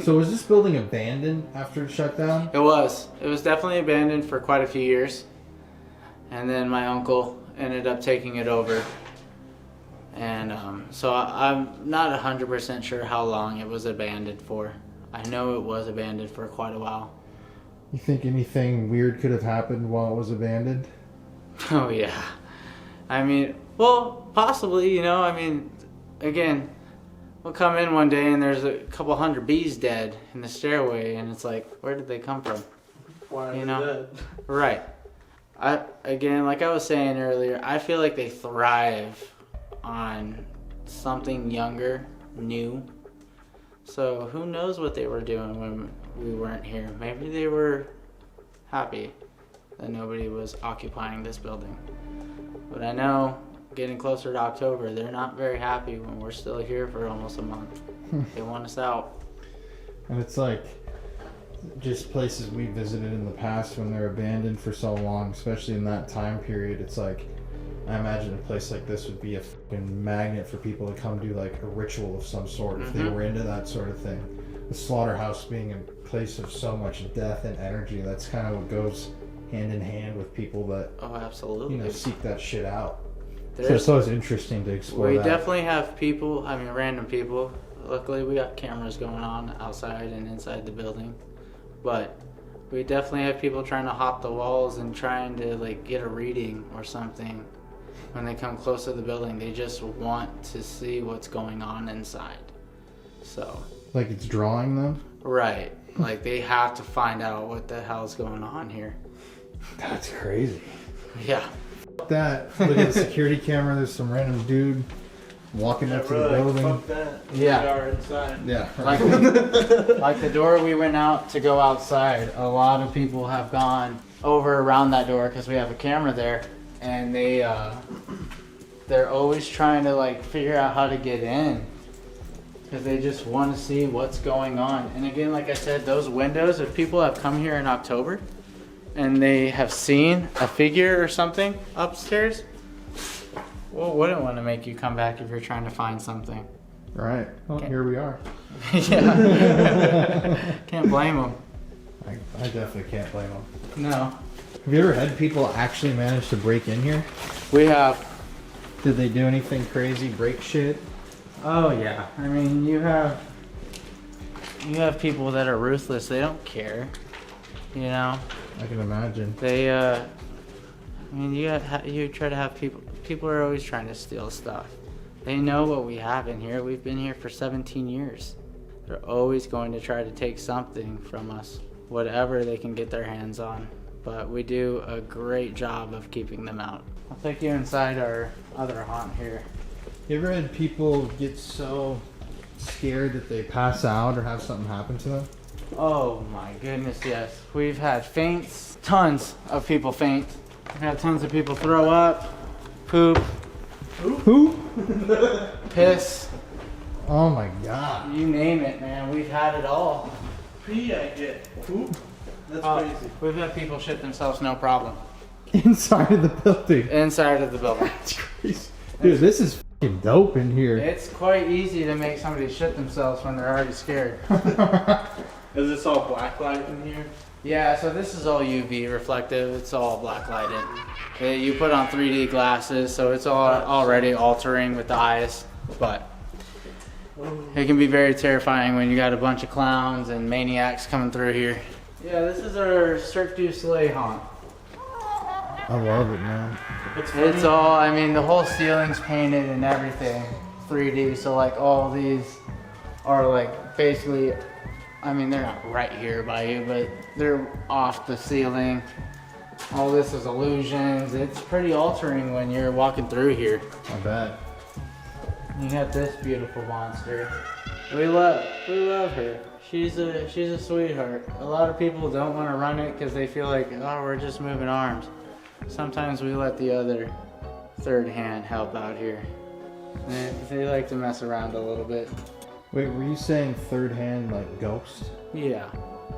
So was this building abandoned after it shut down? It was. It was definitely abandoned for quite a few years. And then my uncle ended up taking it over. And so I'm not 100% sure how long it was abandoned for. I know it was abandoned for quite a while. You think anything weird could have happened while it was abandoned? Oh, yeah. I mean, well, possibly, you know, I mean, again, we'll come in one day and there's a couple hundred bees dead in the stairway, and it's like, where did they come from? Why You know? Right. Again, like I was saying earlier, I feel like they thrive on something younger, new. So who knows what they were doing when we weren't here? Maybe they were happy that nobody was occupying this building. But I know, getting closer to October, they're not very happy when we're still here for almost a month. They want us out. And it's like just places we visited in the past when they're abandoned for so long, especially in that time period. It's like, I imagine a place like this would be a fucking magnet for people to come do like a ritual of some sort if they were into that sort of thing. The slaughterhouse being a place of so much death and energy, that's kind of what goes hand in hand with people that, Oh, absolutely. you know, seek that shit out. So There's- it's always interesting to explore We that. definitely have people, I mean random people. Luckily we got cameras going on outside and inside the building. But we definitely have people trying to hop the walls and trying to like get a reading or something. When they come close to the building, they just want to see what's going on inside. So, Like it's drawing them? right. Like they have to find out what the hell's going on here. That's crazy. Yeah. That, look at the security camera, there's some random dude walking up to the building. Fuck that. Yeah. We are inside. Yeah. Like, like the door we went out to go outside, a lot of people have gone over around that door because we have a camera there, and they're always trying to like figure out how to get in because they just want to see what's going on. And again, like I said, those windows, if people have come here in October and they have seen a figure or something upstairs, well, wouldn't want to make you come back if you're trying to find something. Right. Well, here we are. Yeah. Can't blame them. I definitely can't blame them. No. Have you ever had people actually manage to break in here? We have. Did they do anything crazy, break shit? Oh yeah. I mean, you have people that are ruthless. They don't care. You know. I can imagine. They. I mean, you try to have people. People are always trying to steal stuff. They know what we have in here. We've been here for 17 years. They're always going to try to take something from us, whatever they can get their hands on. But we do a great job of keeping them out. I'll take you inside our other haunt here. You ever had people get so scared that they pass out or have something happen to them? Oh my goodness, yes. We've had faints, tons of people faint. We've had tons of people throw up, poop, Who? piss, Oh my god. you name it, man. We've had it all. Pee, I get. Poop? That's crazy. We've had people shit themselves, no problem. Inside of the building. Inside of the building. Dude, this is fucking dope in here. It's quite easy to make somebody shit themselves when they're already scared. Is this all black light in here? Yeah, so this is all UV reflective. It's all black lighted. You put on 3D glasses, so it's all already altering with the eyes. But it can be very terrifying when you got a bunch of clowns and maniacs coming through here. Yeah, this is our Cirque du Soleil haunt. I love it, man. It's all, I mean, the whole ceiling's painted and everything 3D. So like all these are like basically, I mean, they're not right here by you, but they're off the ceiling. All this is illusions. It's pretty altering when you're walking through here. I bet. You got this beautiful monster. We love her. She's a sweetheart. A lot of people don't want to run it because they feel like, oh, we're just moving arms. Sometimes we let the other third hand help out here. They like to mess around a little bit. Wait, were you saying third hand like ghost? Yeah,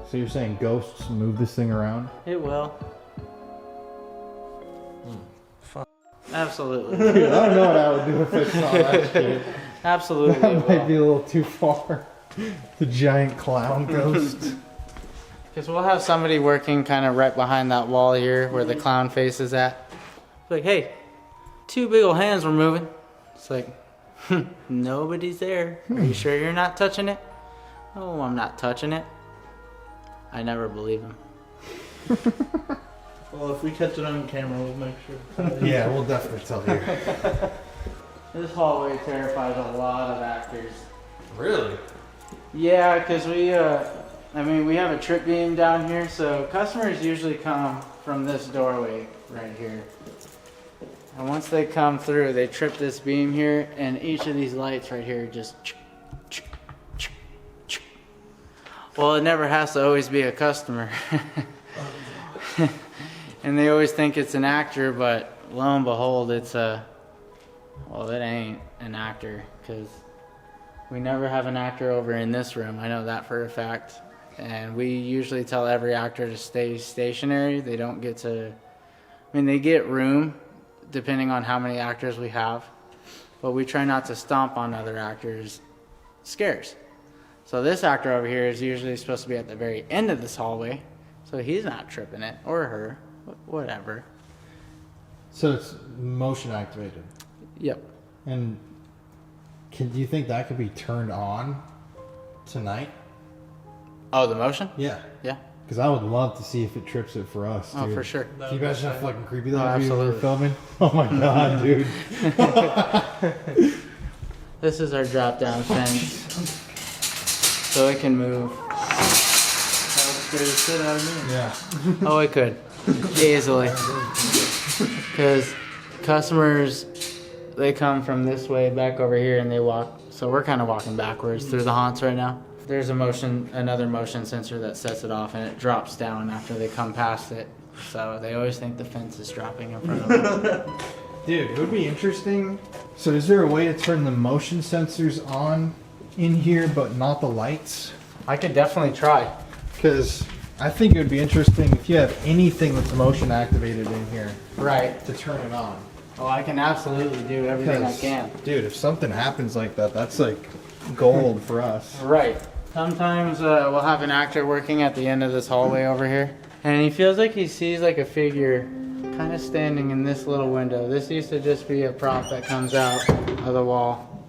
So you're saying ghosts move this thing around? it will. Absolutely. Dude, I don't know what I would do if I saw that shit. Absolutely. That it might will. be a little too far. The giant clown ghost. Because we'll have somebody working kind of right behind that wall here where the clown face is at. It's like, hey, two big old hands were moving. It's like, nobody's there. Are you sure you're not touching it? Oh, I'm not touching it. I never believe him. Well, if we catch it on camera, we'll make sure. Yeah, we'll definitely tell you. This hallway terrifies a lot of actors. Really? Yeah, because we have a trip beam down here, so customers usually come from this doorway right here. And once they come through, they trip this beam here, and each of these lights right here just... Well, it never has to always be a customer. And they always think it's an actor, but lo and behold, it's a... Well, it ain't an actor, because we never have an actor over in this room. I know that for a fact. And we usually tell every actor to stay stationary. They don't get to... I mean, they get room, depending on how many actors we have. But we try not to stomp on other actors' scares. So this actor over here is usually supposed to be at the very end of this hallway. So he's not tripping it, or her, whatever. So it's motion activated. Yep. And do you think that could be turned on tonight? Oh, the motion? Yeah. Yeah. Because I would love to see if it trips it for us, dude. Oh, for sure. Can you imagine how fucking creepy that would be when we're absolutely. filming? Oh my god, dude. This is our drop down fence. So it can move. That would scare the shit out of me. Yeah. Oh, it could. Easily. Because customers, they come from this way back over here and they walk. So we're kind of walking backwards through the haunts right now. There's another motion sensor that sets it off, and it drops down after they come past it. So they always think the fence is dropping in front of them. Dude, it would be interesting. So is there a way to turn the motion sensors on in here but not the lights? I could definitely try. Because I think it would be interesting if you have anything that's motion activated in here. Right. To turn it on. Oh, I can absolutely do everything I 'Cause, can. dude, if something happens like that, that's like gold for us. Right. Sometimes we'll have an actor working at the end of this hallway over here, and he feels like he sees like a figure kind of standing in this little window. This used to just be a prop that comes out of the wall.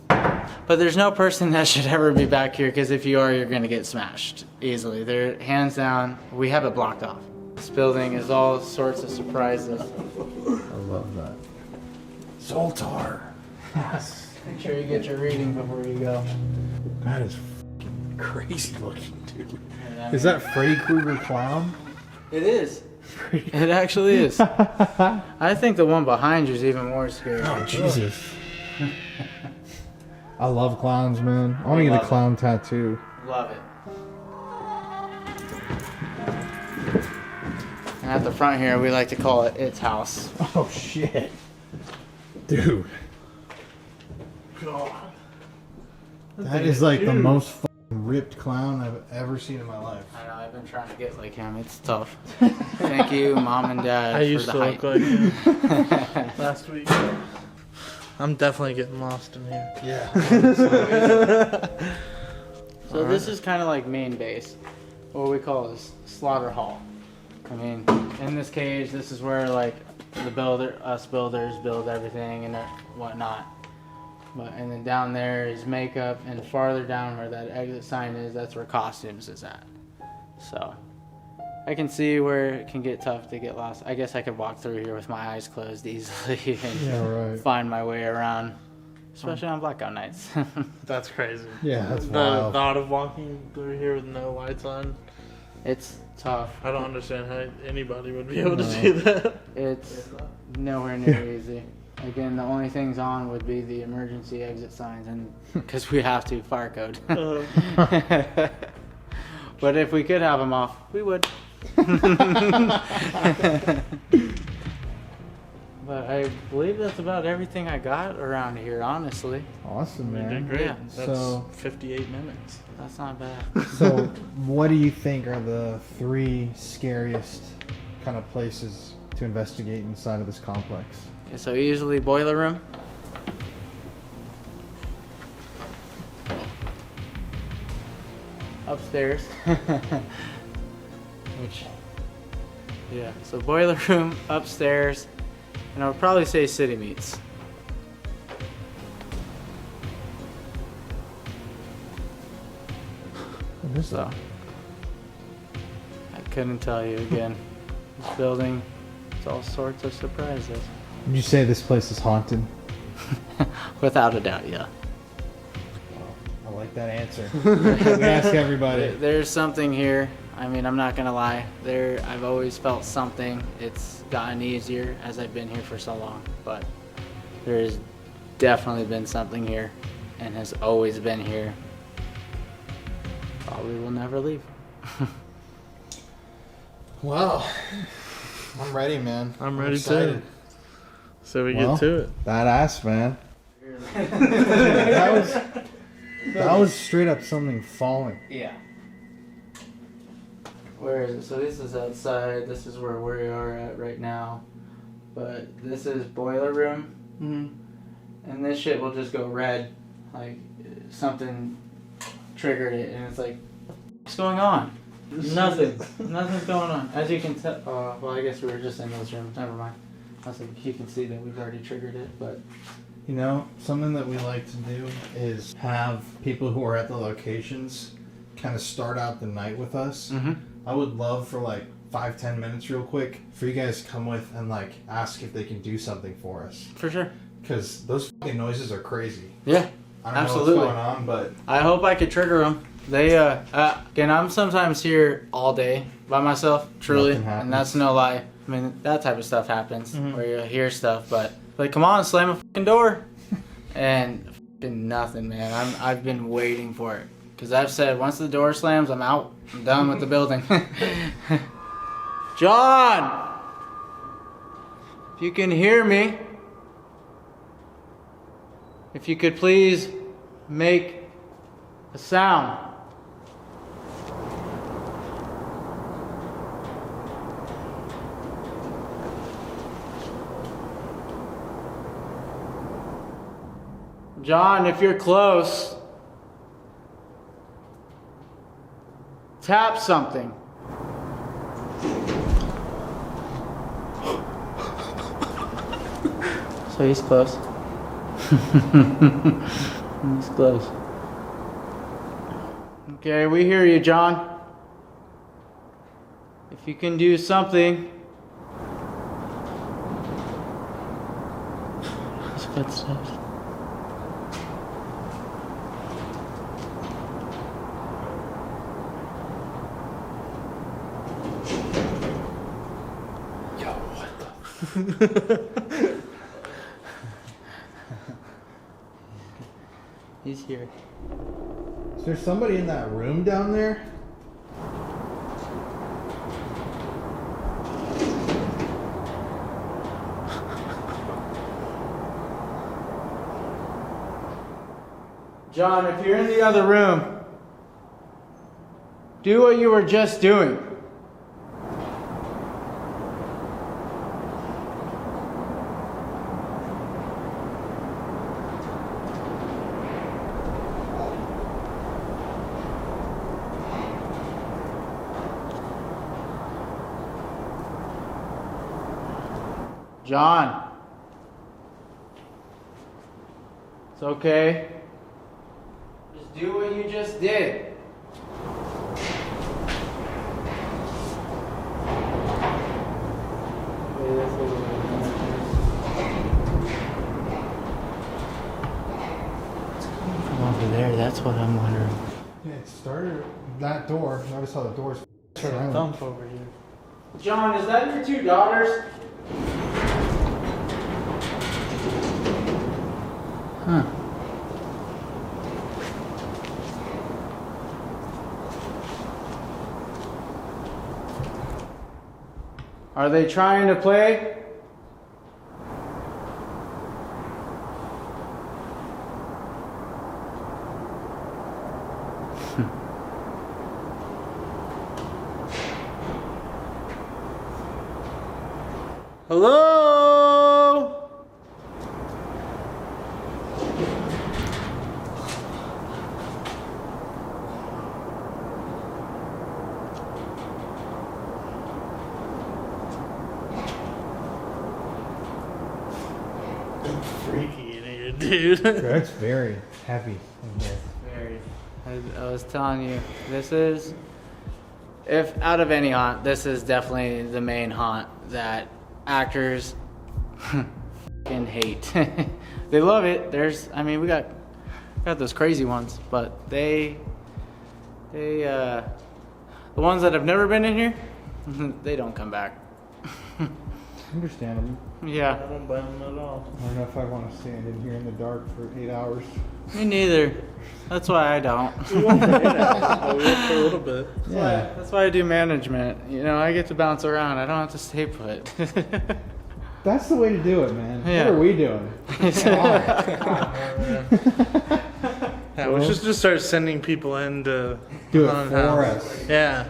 But there's no person that should ever be back here, because if you are, you're going to get smashed easily. They're hands down, we have it blocked off. This building is all sorts of surprises. I love that. Zoltar. Yes. Make sure you get your reading before you go. That is f***ing crazy looking, dude. Is that Freddy Krueger clown? It is. It actually is. I think the one behind you is even more scary. Oh, Jesus. I love clowns, man. I want to get a clown tattoo. Love it. And at the front here, we like to call it It's House. Oh, shit. Dude. God. That is like the most fucking ripped clown I've ever seen in my life. I know, I've been trying to get like him. It's tough. Thank you, Mom and Dad, I used for to the look hype. like him last week. I'm definitely getting lost in here. Yeah. So this is kind of like main base. What we call is slaughter hall. I mean, in this cage, this is where like us builders build everything and whatnot. And then down there is makeup, and farther down where that exit sign is, that's where costumes is at. So I can see where it can get tough to get lost. I guess I could walk through here with my eyes closed easily and find my way around, especially on blackout nights. That's crazy. Yeah, that's The wild. thought of walking through here with no lights on, It's tough. I don't understand how anybody would be able to do that. It's nowhere near easy. Again, the only things on would be the emergency exit signs, and because we have to, fire code. But if we could have them off, we would. But I believe that's about everything I got around here, honestly. Awesome, You did man. great. Yeah. That's So- 58 minutes. That's not bad. So, what do you think are the 3 scariest kind of places to investigate inside of this complex? Okay, so easily boiler room. Upstairs. Which, yeah, so boiler room, upstairs, and I would probably say city meets. What is So, I couldn't tell you again. This building, it's all sorts of surprises. Would you say this place is haunted? Without a doubt, yeah. I like that answer. We ask everybody. There's something here. I mean, I'm not gonna lie. I've always felt something. It's gotten easier as I've been here for so long, but there's definitely been something here, and has always been here. Probably will never leave. Well, I'm ready, man. I'm ready excited. too. So we Well, get to it. Badass, man. That was straight up something falling. Yeah. Where is it? So this is outside. This is where we are at right now. But this is boiler room. And this shit will just go red. Like something triggered it. And it's like, what's going on? Nothing. Nothing's going on. As you can tell. Well, I guess we were just in those rooms. Never mind. I was like, you can see that we've already triggered it. But You know, something that we like to do is have people who are at the locations kind of start out the night with us. I would love for like 5-10 minutes real quick for you guys to come with and like ask if they can do something for us. for sure. Because those fucking noises are crazy. Yeah. I don't Absolutely. know what's going on, but I hope I could trigger them. They, again, I'm sometimes here all day by myself, truly, Nothing happens. and that's no lie. I mean, that type of stuff happens, where you hear stuff, but like, come on, slam a fucking door, and fucking nothing, man. I've been waiting for it, because I've said once the door slams, I'm out. I'm done with the building. John, if you can hear me, if you could please make a sound. John, if you're close, tap something. So he's close. He's close. Okay, we hear you, John. If you can do something. His footsteps. Yo, what the? He's here. is there somebody in that room down there? John, if you're in the other room, do what you were just doing. John, it's okay. Just do what you just did. From over there, that's what I'm wondering. Yeah, it started that door. Notice how the door's silent. Thump over here. John, is that your two daughters? Huh. Are they trying to play? Hello? Freaky in here, dude. It's very heavy in here. Very. I was telling you, this is, if out of any haunt, this is definitely the main haunt that actors fucking hate. They love it. We got those crazy ones, but the ones that have never been in here, they don't come back. Understandable. Yeah. I don't blame them at all. I don't know if I want to stand in here in the dark for 8 hours. Me neither. That's why I don't. We went for 8 hours, for a little bit. Yeah. That's why I do management. You know, I get to bounce around. I don't have to stay put. That's the way to do it, man. Yeah. What are we doing? Yeah, we should just start sending people in to Do it haunted for houses. us. Yeah.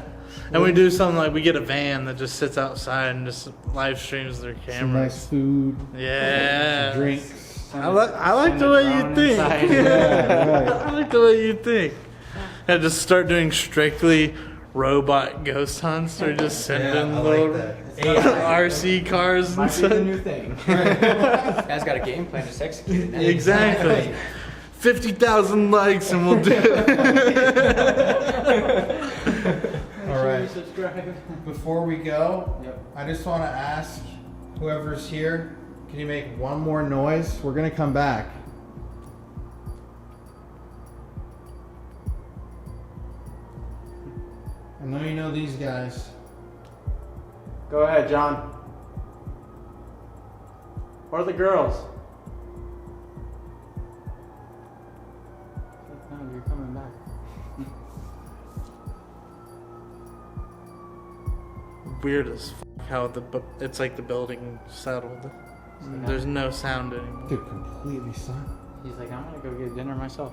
And we do something like we get a van that just sits outside and just live streams their Some cameras. nice food, Yeah. drinks. I like the way you think. Yeah, right. I like the way you think. And just start doing strictly robot ghost hunts or just sending little RC cars and Might be the stuff. new thing. Guy's got a game plan, just execute it. Exactly. 50,000 likes and we'll do it. All right. Before we go, I just want to ask whoever's here, can you make one more noise? We're going to come back. I know you know these guys. Go ahead, John. Or the girls. No, you're coming back. Weird as how it's like the building settled. There's no sound anymore. Dude, completely silent. He's like, I'm gonna go get dinner myself.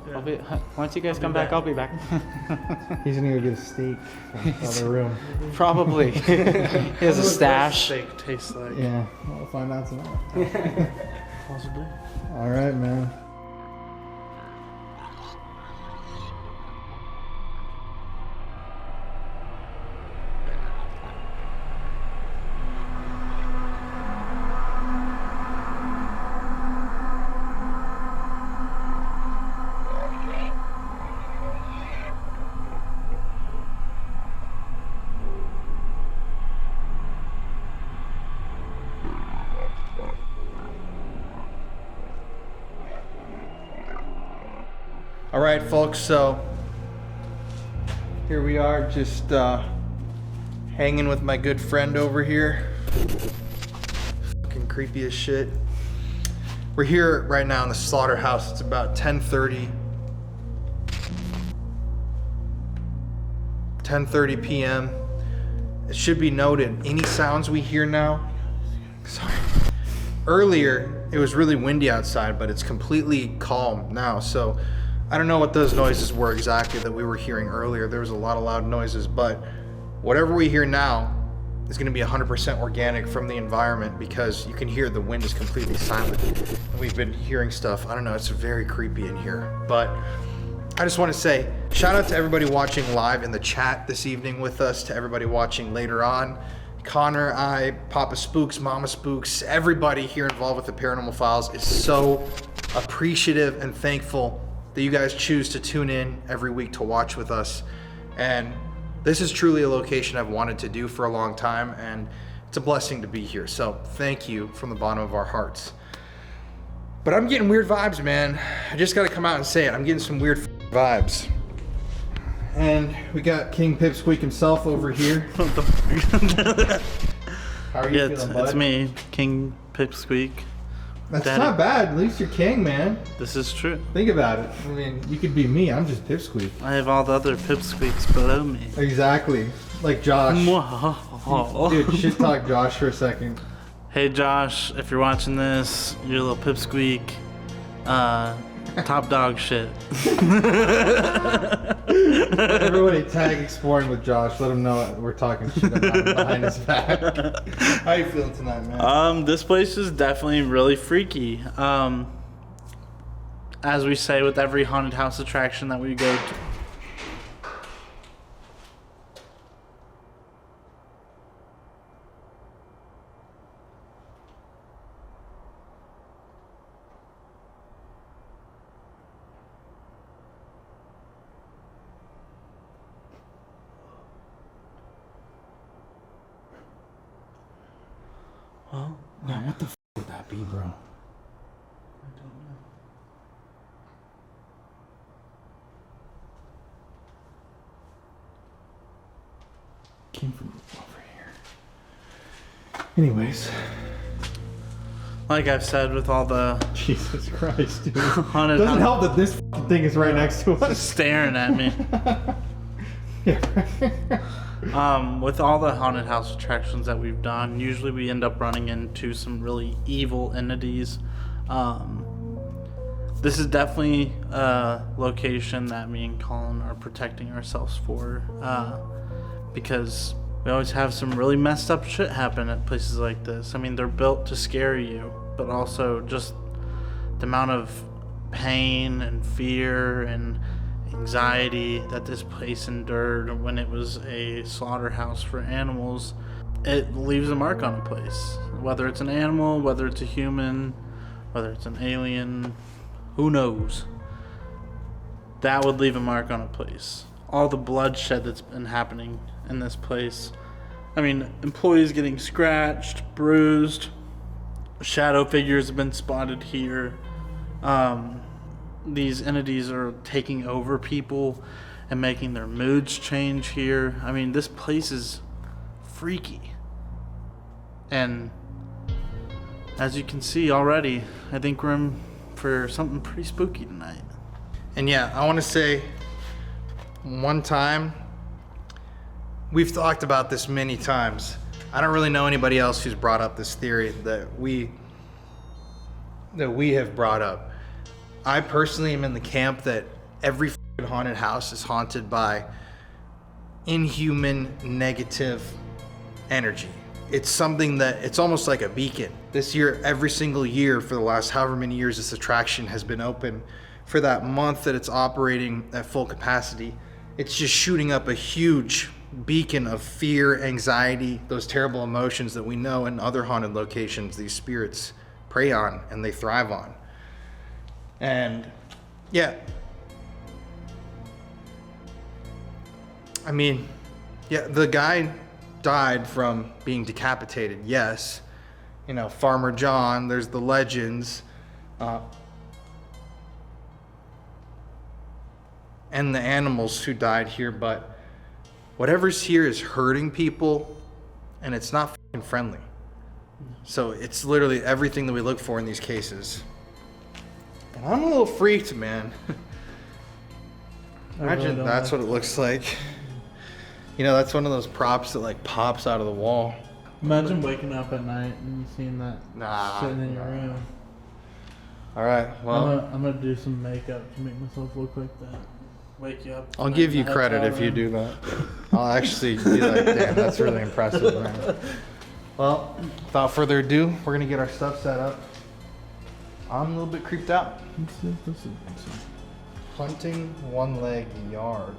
Once you guys come back, I'll be back. He's going to go get a steak from the other room. Probably. He has a stash. Steak tastes like. Yeah, we'll find out tonight. Possibly. All right, man. All right, folks, so here we are just hanging with my good friend over here. Fucking creepy as shit. We're here right now in the Slaughterhouse. It's about 10:30 p.m. It should be noted, any sounds we hear now, sorry. Earlier, it was really windy outside, but it's completely calm now, so I don't know what those noises were exactly that we were hearing earlier. There was a lot of loud noises, but whatever we hear now is going to be 100% organic from the environment because you can hear the wind is completely silent. And we've been hearing stuff. I don't know, it's very creepy in here. But I just want to say shout out to everybody watching live in the chat this evening with us, to everybody watching later on. Connor, I, Papa Spooks, Mama Spooks, everybody here involved with the Paranormal Files is so appreciative and thankful that you guys choose to tune in every week to watch with us. And this is truly a location I've wanted to do for a long time, and it's a blessing to be here. So thank you from the bottom of our hearts. But I'm getting weird vibes, man. I just gotta come out and say it. I'm getting some weird vibes. And we got King Pipsqueak himself over here. What the fuck? How are you Yeah, feeling, bud? it's me, King Pipsqueak. That's Daddy. not bad. At least you're king, man. This is true. Think about it. I mean, you could be me. I'm just Pipsqueak. I have all the other Pipsqueaks below me. Exactly. Like Josh. Mwah. Dude, shit talk Josh for a second. Hey Josh, if you're watching this, you're a little Pipsqueak. Top dog shit. Everybody tag exploring with Josh. Let him know that we're talking shit about him behind his back. How you feeling tonight, man? This place is definitely really freaky. As we say with every haunted house attraction that we go to. Well, Man, what the f would that be, bro? Came from over here. Anyways. Like I've said with all the Jesus Christ, dude. haunted Doesn't house help that this fucking thing is right next to us. staring at me. With all the haunted house attractions that we've done, usually we end up running into some really evil entities. This is definitely a location that me and Colin are protecting ourselves for, because we always have some really messed up shit happen at places like this. I mean, they're built to scare you, but also just the amount of pain and fear and anxiety that this place endured when it was a slaughterhouse for animals, it leaves a mark on a place. Whether it's an animal, whether it's a human, whether it's an alien, who knows? That would leave a mark on a place. All the bloodshed that's been happening in this place. I mean, employees getting scratched, bruised, shadow figures have been spotted here. These entities are taking over people and making their moods change here. I mean, this place is freaky. And as you can see already, I think we're in for something pretty spooky tonight. And yeah, I want to say one time, we've talked about this many times. I don't really know anybody else who's brought up this theory that we have brought up. I personally am in the camp that every haunted house is haunted by inhuman, negative energy. It's something that, it's almost like a beacon. This year, every single year for the last however many years this attraction has been open, for that month that it's operating at full capacity, it's just shooting up a huge beacon of fear, anxiety, those terrible emotions that we know in other haunted locations these spirits prey on and they thrive on. And yeah, I mean, yeah, the guy died from being decapitated, yes. You know, Farmer John, there's the legends, and the animals who died here, but whatever's here is hurting people, and it's not fucking friendly. So it's literally everything that we look for in these cases. And I'm a little freaked, man. Imagine that's what it looks like. You know, that's one of those props that like pops out of the wall. Imagine waking up at night and seeing that sitting in your room. All right, well, I'm gonna do some makeup to make myself look like that. Wake you up. I'll give you credit if you do that. I'll actually be like, damn, that's really impressive, man. Well, without further ado, we're gonna get our stuff set up. I'm a little bit creeped out. Hunting one-leg yard.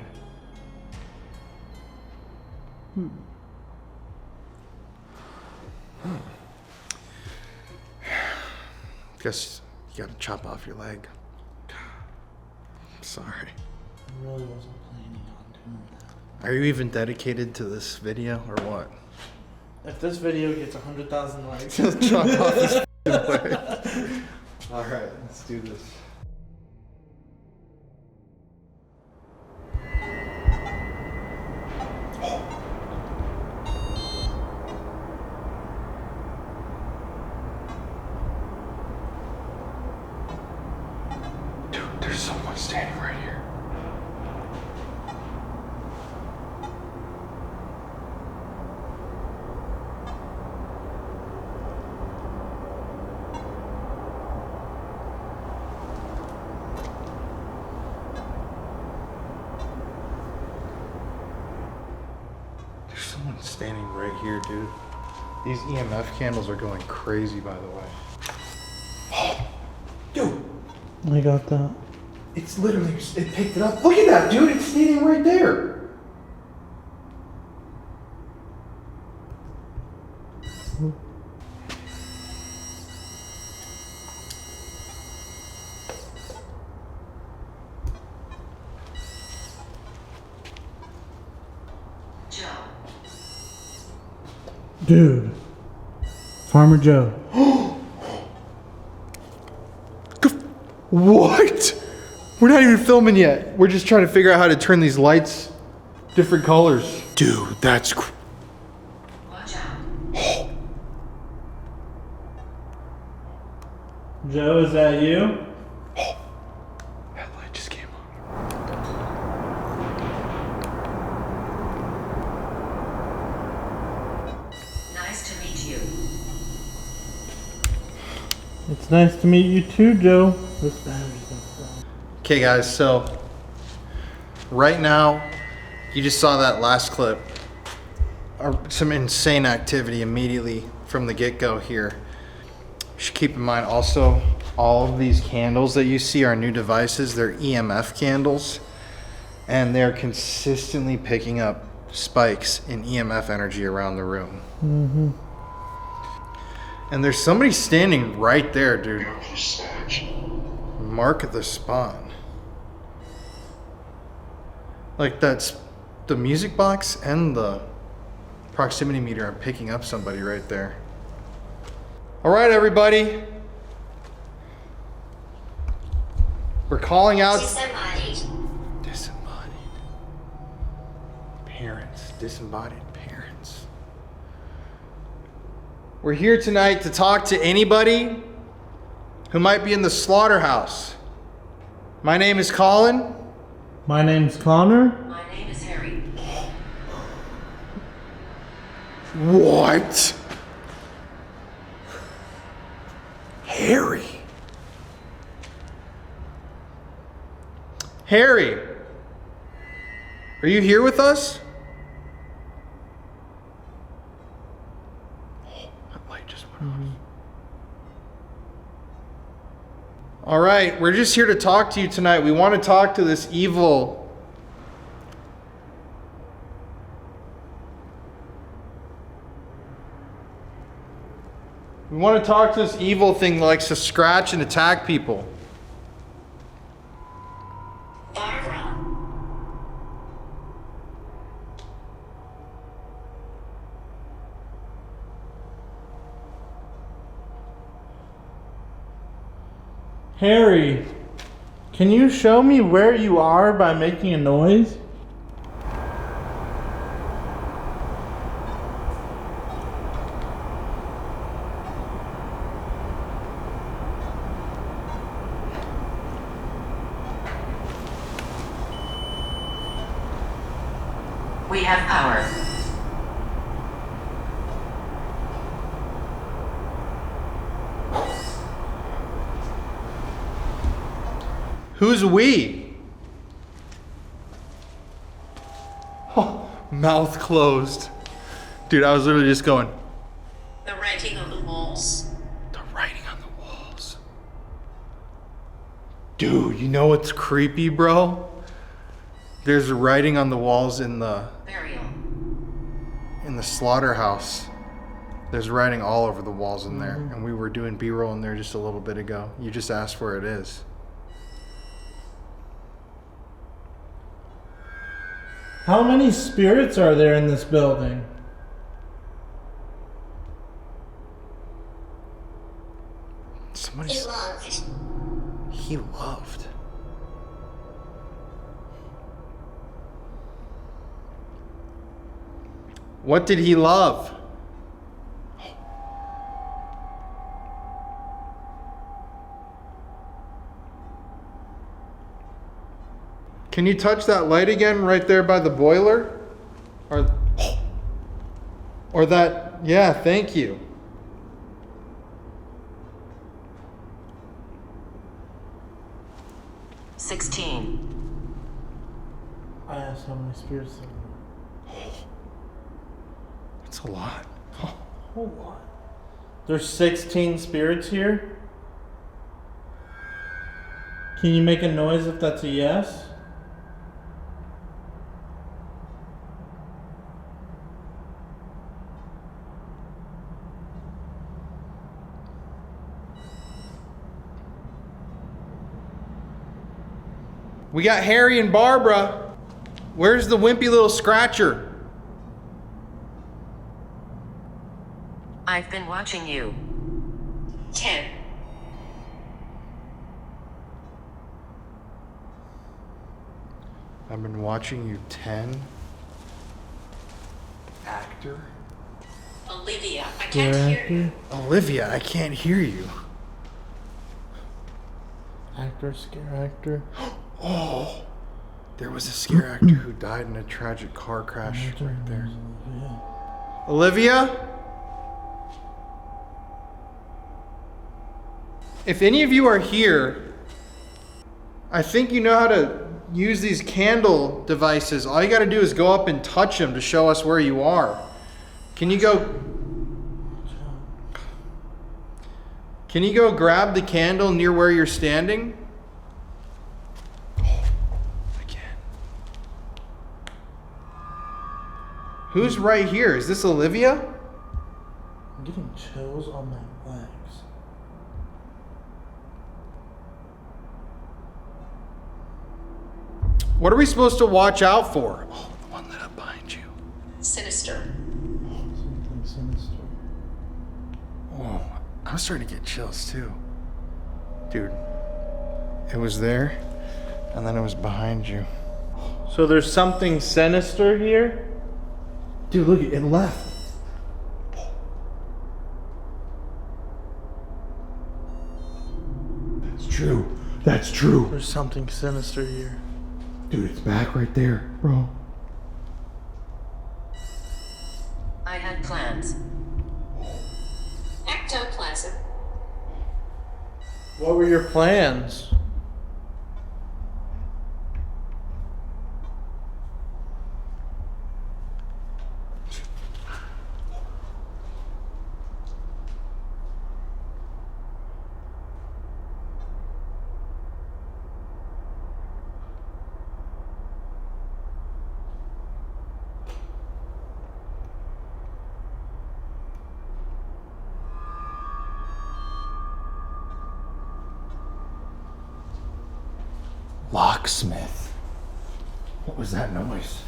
Guess you gotta chop off your leg. Sorry. I really wasn't planning on doing that. Are you even dedicated to this video or what? If this video gets 100,000 likes, Just chop off this leg. Alright, let's do this. Dude, there's someone standing right here. Someone's standing right here, dude. These EMF candles are going crazy, by the way. Oh, dude. I got that. It's literally, it picked it up. Look at that, dude. It's standing right there. Dude. Farmer Joe. What? We're not even filming yet. We're just trying to figure out how to turn these lights different colors. Dude, that's Watch out. Joe, is that you? That light just came on. Nice to meet you. It's nice to meet you too, Joe. Okay guys, so right now, you just saw that last clip. Some insane activity immediately from the get-go here. You should keep in mind also, all of these candles that you see are new devices. They're EMF candles, and they're consistently picking up spikes in EMF energy around the room. Mm-hmm. And there's somebody standing right there, dude. Mark the spot. Like that's the music box and the proximity meter are picking up somebody right there. All right, everybody. We're calling out disembodied parents, disembodied parents. We're here tonight to talk to anybody who might be in the slaughterhouse. My name is Colin. My name's Connor. My name is Harry. What? Harry. Harry, are you here with us? Oh, that light just went off. All right, we're just here to talk to you tonight. We want to talk to this evil. We want to talk to this evil thing that likes to scratch and attack people. Barbara. Harry, can you show me where you are by making a noise? We have power. Who's we? Oh, mouth closed. Dude, I was literally just going. The writing on the walls. The writing on the walls. Dude, you know what's creepy, bro? There's writing on the walls in the Burial. slaughterhouse. There's writing all over the walls in there. And we were doing B-roll in there just a little bit ago. You just asked where it is. How many spirits are there in this building? Somebody's... He loved. He loved. What did he love? Can you touch that light again right there by the boiler? Or that, yeah, thank you. $16. I asked how many spirits there were. That's a lot. A whole lot. There's 16 spirits here? Can you make a noise if that's a yes? We got Harry and Barbara. Where's the wimpy little scratcher? I've been watching you. 10. I've been watching you 10. Actor? Olivia, I can't hear you. Olivia, I can't hear you. Actor, scare actor. Oh, there was a scare actor who died in a tragic car crash right there. Olivia? If any of you are here, I think you know how to use these candle devices. All you gotta do is go up and touch them to show us where you are. Can you go grab the candle near where you're standing? Oh, again. Who's right here? Is this Olivia? I'm getting chills on my legs. What are we supposed to watch out for? Oh, the one lit up behind you. Sinister. Something sinister. Oh, I'm starting to get chills too. Dude, it was there, and then it was behind you. So there's something sinister here? Dude, look, it left. That's true. That's true. There's something sinister here. Dude, it's back right there, bro. I had plans. Ectoplasm. What were your plans? Locksmith. What was that noise?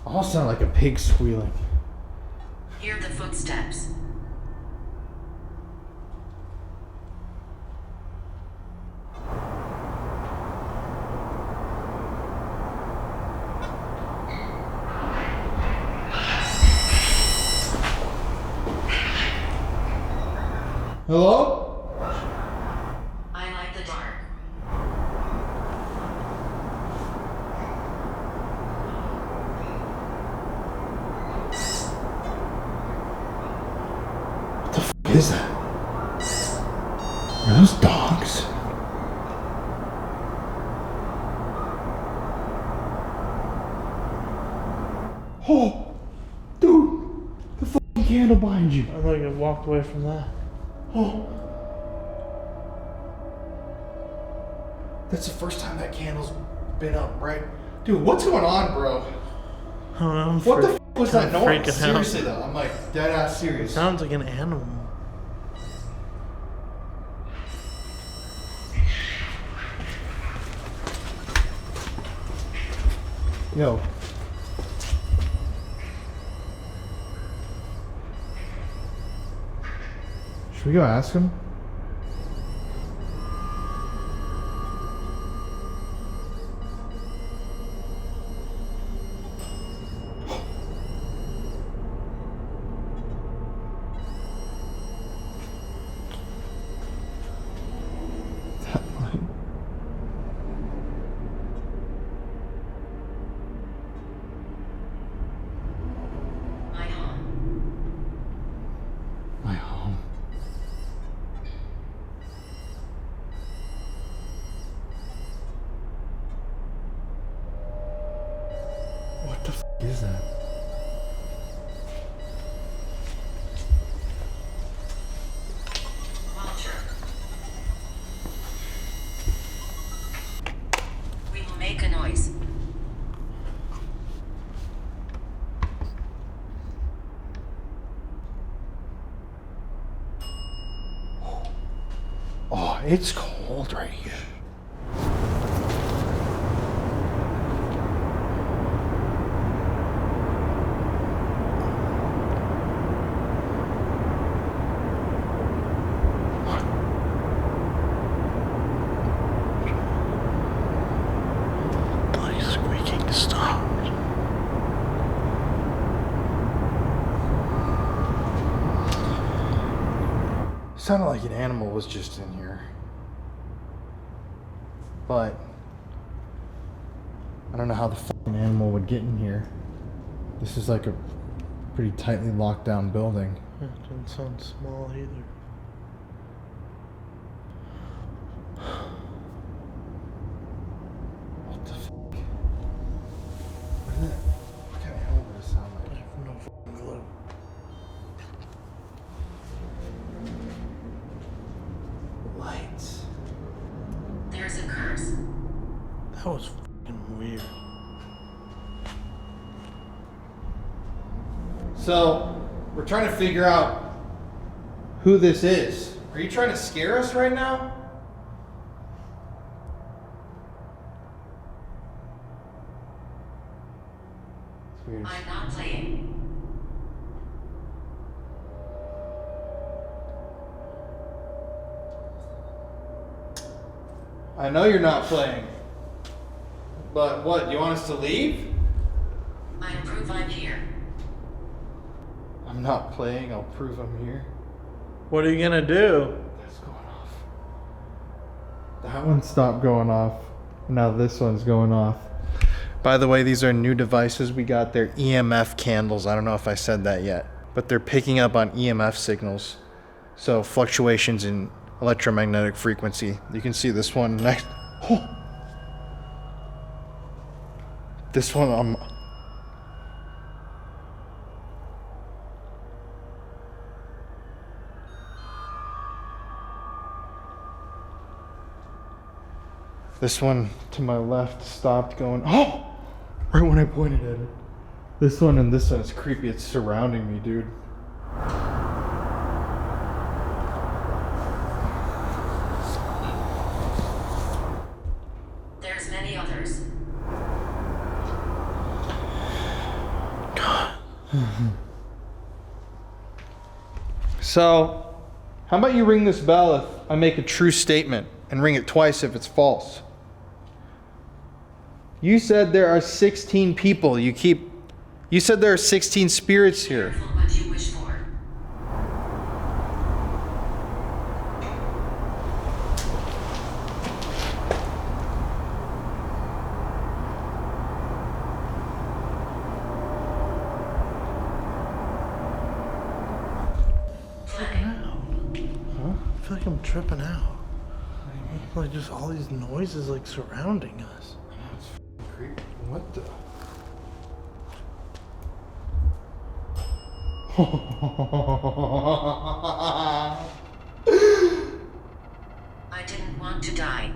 Almost sounded like a pig squealing. Hear the footsteps. Hello? I like the dark. What is that? Are those dogs? Oh, dude, the fucking candle behind you. I thought you walked away from that. Oh, that's the first time that candle's been up, right? Dude, what's going on, bro? I don't know. What the f was that kinda noise? freaking out. Seriously though, I'm like dead ass serious. Sounds like an animal. Yo. Should we go ask him? That light. My home. My home. What the f is that? Vulture. We will make a noise. Oh, it's cold right here. Bloody squeaky. sounded like an animal was just in here. But I don't know how the fucking animal would get in here. This is like a pretty tightly locked down building. It doesn't sound small either. What the fuck? What kind of animal would it sound like? I have no fucking clue. Lights. There's a curse. That was fucking weird. So, we're trying to figure out who this is. Are you trying to scare us right now? It's weird. I'm not playing. I know you're not playing. But what, do you want us to leave? I prove I'm here. I'm not playing, I'll prove I'm here. What are you gonna do? That's going off. That one stopped going off. Now this one's going off. By the way, these are new devices we got. They're EMF candles. I don't know if I said that yet. But they're picking up on EMF signals. So fluctuations in electromagnetic frequency. You can see this one next. Oh. This one, this one to my left stopped going. Oh! Right when I pointed at it. This one and this one is creepy. It's surrounding me, dude. There's many others. So, how about you ring this bell if I make a true statement, and ring it twice if it's false? You said there are 16 people. You said there are 16 spirits here. Careful what you wish for. I feel like I'm tripping out. Like just all these noises like surrounding us. It's creepy. What the? I didn't want to die.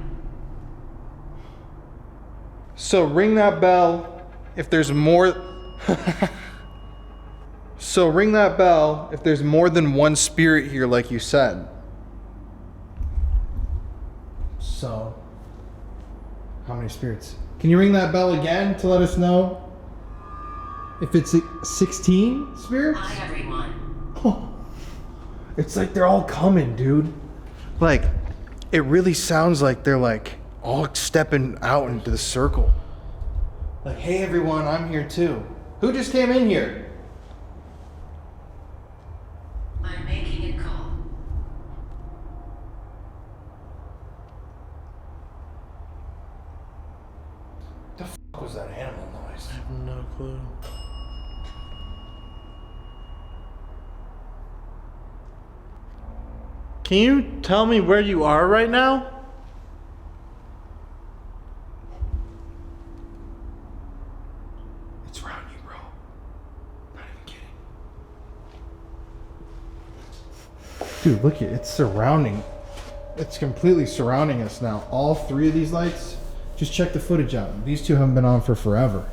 So ring that bell if there's more. So ring that bell if there's more than one spirit here, like you said. So, how many spirits? Can you ring that bell again to let us know if it's 16 spirits? Hi, everyone. It's like they're all coming, dude. Like, it really sounds like they're like all stepping out into the circle. Like, hey everyone, I'm here too. Who just came in here? I'm making a call. The fuck was that animal noise? I have no clue. Can you tell me where you are right now? It's around you, bro. Not even kidding. Dude, look at it. It's surrounding. It's completely surrounding us now. All three of these lights. Just check the footage out. These two haven't been on for forever.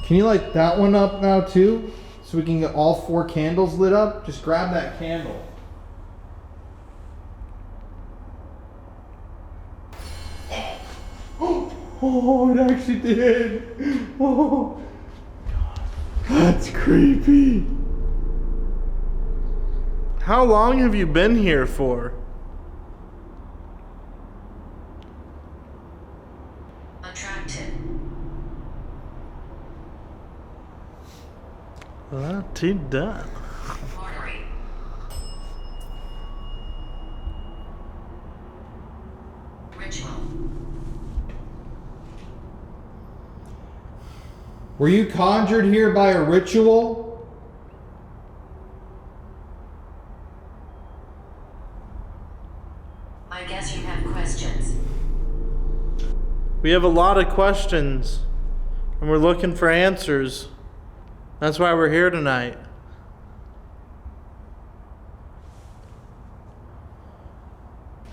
Can you light that one up now too? So we can get all 4 candles lit up? Just grab that candle. Oh, it actually did. Oh, that's creepy. How long have you been here for? Attracted. Not too done. Ordering. ritual. Were you conjured here by a ritual? I guess you have questions. We have a lot of questions, and we're looking for answers. That's why we're here tonight.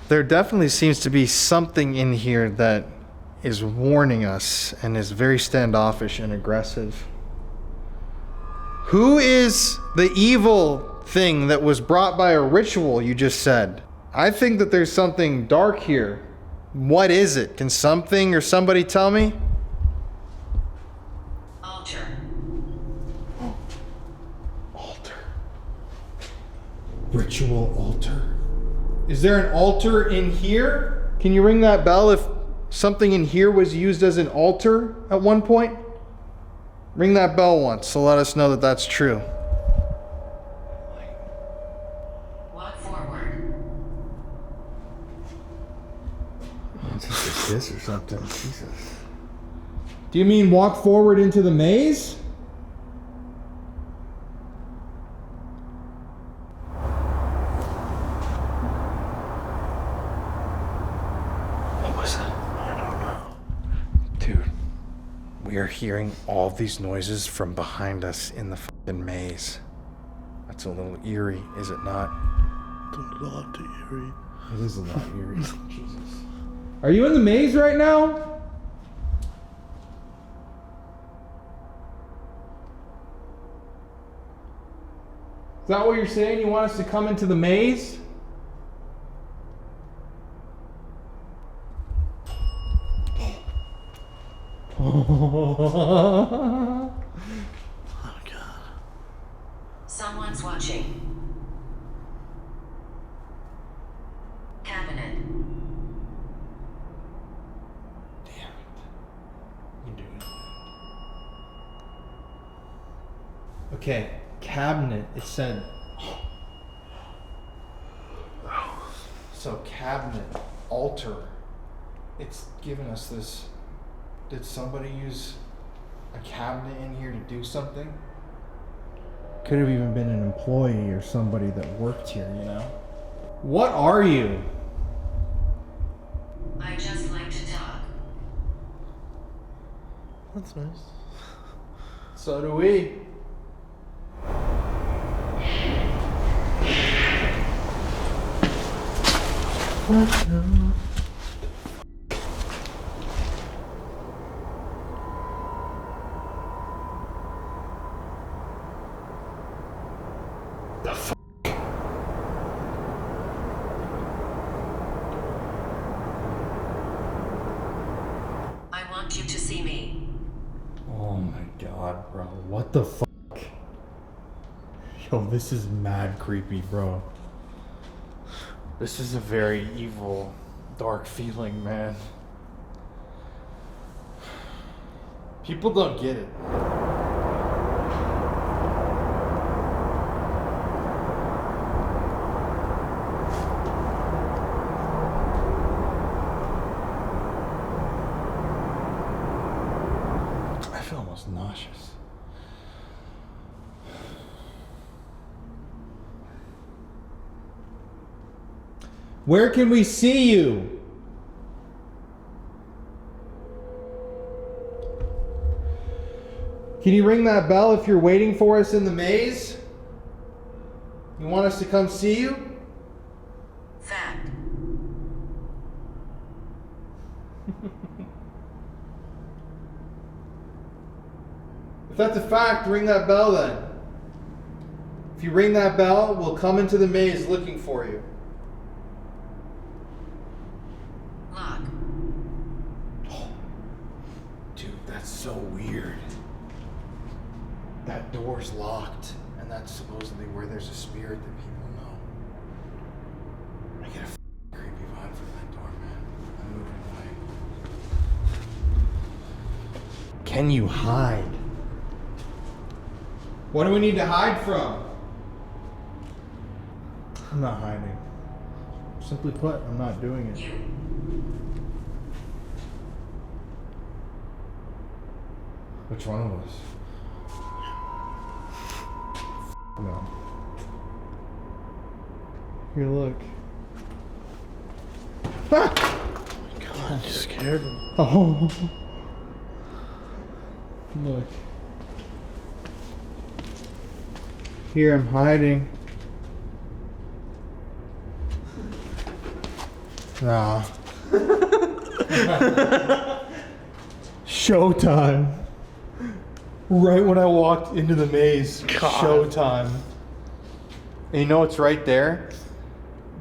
There definitely seems to be something in here that is warning us and is very standoffish and aggressive. Who is the evil thing that was brought by a ritual, you just said? I think that there's something dark here. What is it? Can something or somebody tell me? Altar. Altar. Ritual altar. Is there an altar in here? Can you ring that bell if something in here was used as an altar at one point? Ring that bell once to let us know that that's true. Walk forward. It's like this or something. Jesus. Do you mean walk forward into the maze? What was that? I don't know. Dude, we are hearing all these noises from behind us in the fucking maze. That's a little eerie, is it not? It's a lot eerie. It is a lot eerie. Jesus. Are you in the maze right now? Is that what you're saying? You want us to come into the maze? Oh God. Someone's watching. Cabinet. Damn it. You do it. Okay, cabinet. It said. So cabinet, altar. It's given us this. Did somebody use a cabinet in here to do something? Could have even been an employee or somebody that worked here, you know? What are you? I just like to talk. That's nice. So do we. I want you to see me. Oh my God, bro. What the fuck? Yo, this is mad creepy, bro. This is a very evil, dark feeling, man. People don't get it. I feel almost nauseous. Where can we see you? Can you ring that bell if you're waiting for us in the maze? You want us to come see you? Fact. If that's a fact, ring that bell then. If you ring that bell, we'll come into the maze looking for you. Lock. Oh, dude, that's so weird. That door's locked, and that's supposedly where there's a spirit that people know. I get a creepy vibe from that door, man. I'm moving away. Can you hide? What do we need to hide from? I'm not hiding. Simply put, I'm not doing it. You. Which one of us? No. Here, look. Ah! Oh my God, you scared me. Oh. Look. Here, I'm hiding. Nah. Showtime. Right when I walked into the maze. God. Showtime. And you know what's right there?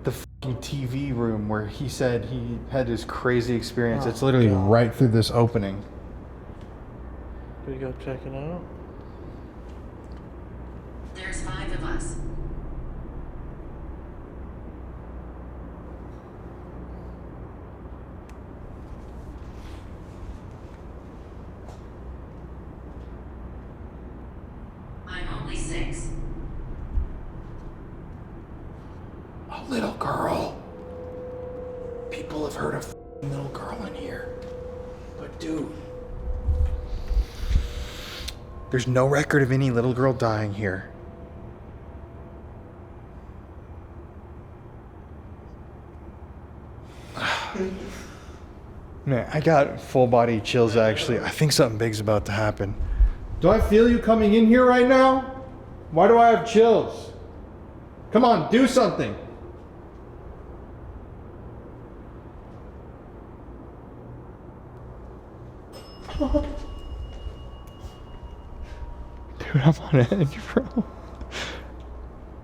The fucking TV room where he said he had this crazy experience. It's literally right through this opening. We go check it out. There's 5 of us. I'm only 6. A little girl. People have heard of a little girl in here. But dude, there's no record of any little girl dying here. Man, I got full body chills actually. I think something big's about to happen. Do I feel you coming in here right now? Why do I have chills? Come on, do something. Dude, I'm on edge, bro.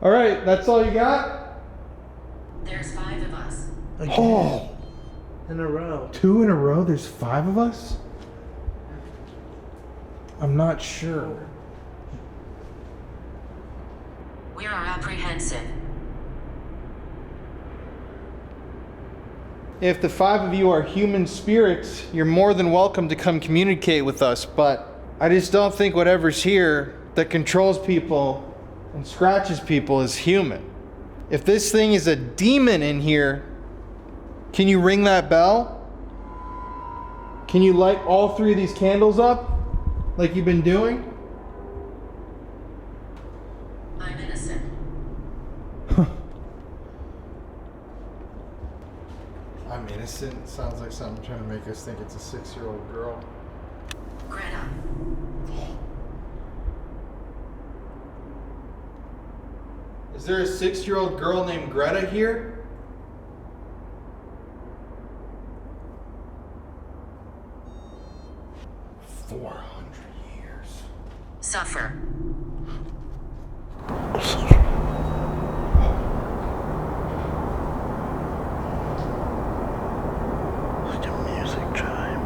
All right, that's all you got? There's 5 of us. Again. Oh, In a row. 2 in a row? There's 5 of us? I'm not sure. We are apprehensive. If the 5 of you are human spirits, you're more than welcome to come communicate with us, but I just don't think whatever's here that controls people and scratches people is human. If this thing is a demon in here, can you ring that bell? Can you light all 3 of these candles up like you've been doing? I'm innocent. I'm innocent. Sounds like something trying to make us think it's a 6-year-old girl. Greta. Is there a 6-year-old girl named Greta here? Suffer. Like a music chime.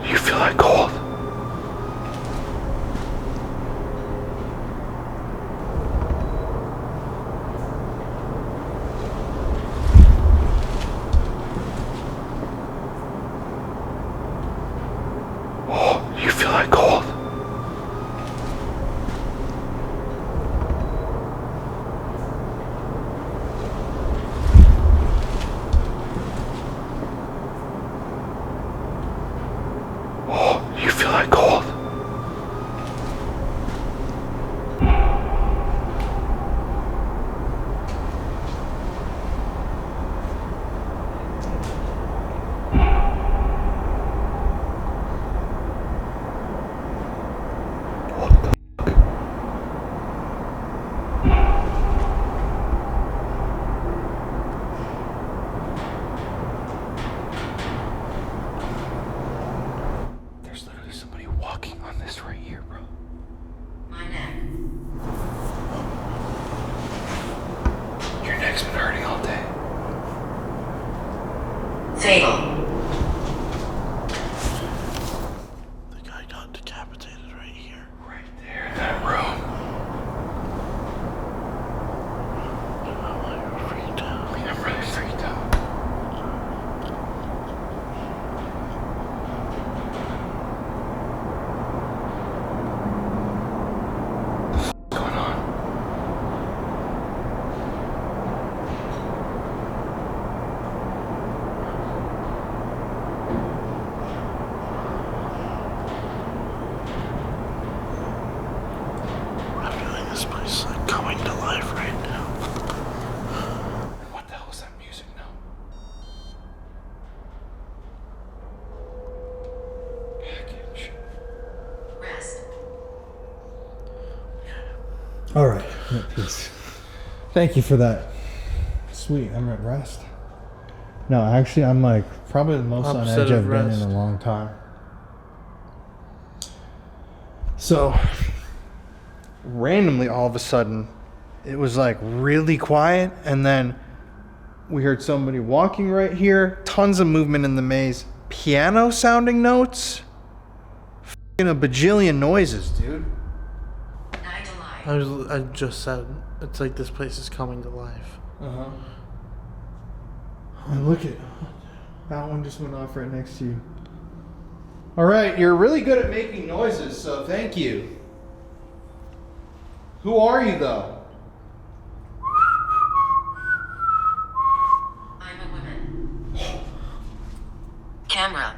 You feel that cold? Oh, you feel that cold? Oh, you feel that cold? There's literally somebody walking on this right here, bro. My neck. Your neck's been hurting all day. Fatal. The guy got decapitated right here. Right there in that room. I'm like freaked out. All right, I'm at peace. Thank you for that. Sweet, I'm at rest. No, actually, I'm like probably the most on Opposite edge of I've been rest. in a long time. So, randomly, all of a sudden, it was like really quiet, and then we heard somebody walking right here. Tons of movement in the maze. Piano sounding notes. F***ing a bajillion noises, dude. Night alive. I just said it's like this place is coming to life. Uh-huh. And look at that one just went off right next to you. All right, you're really good at making noises, so thank you. Who are you, though? I'm a woman. Camera.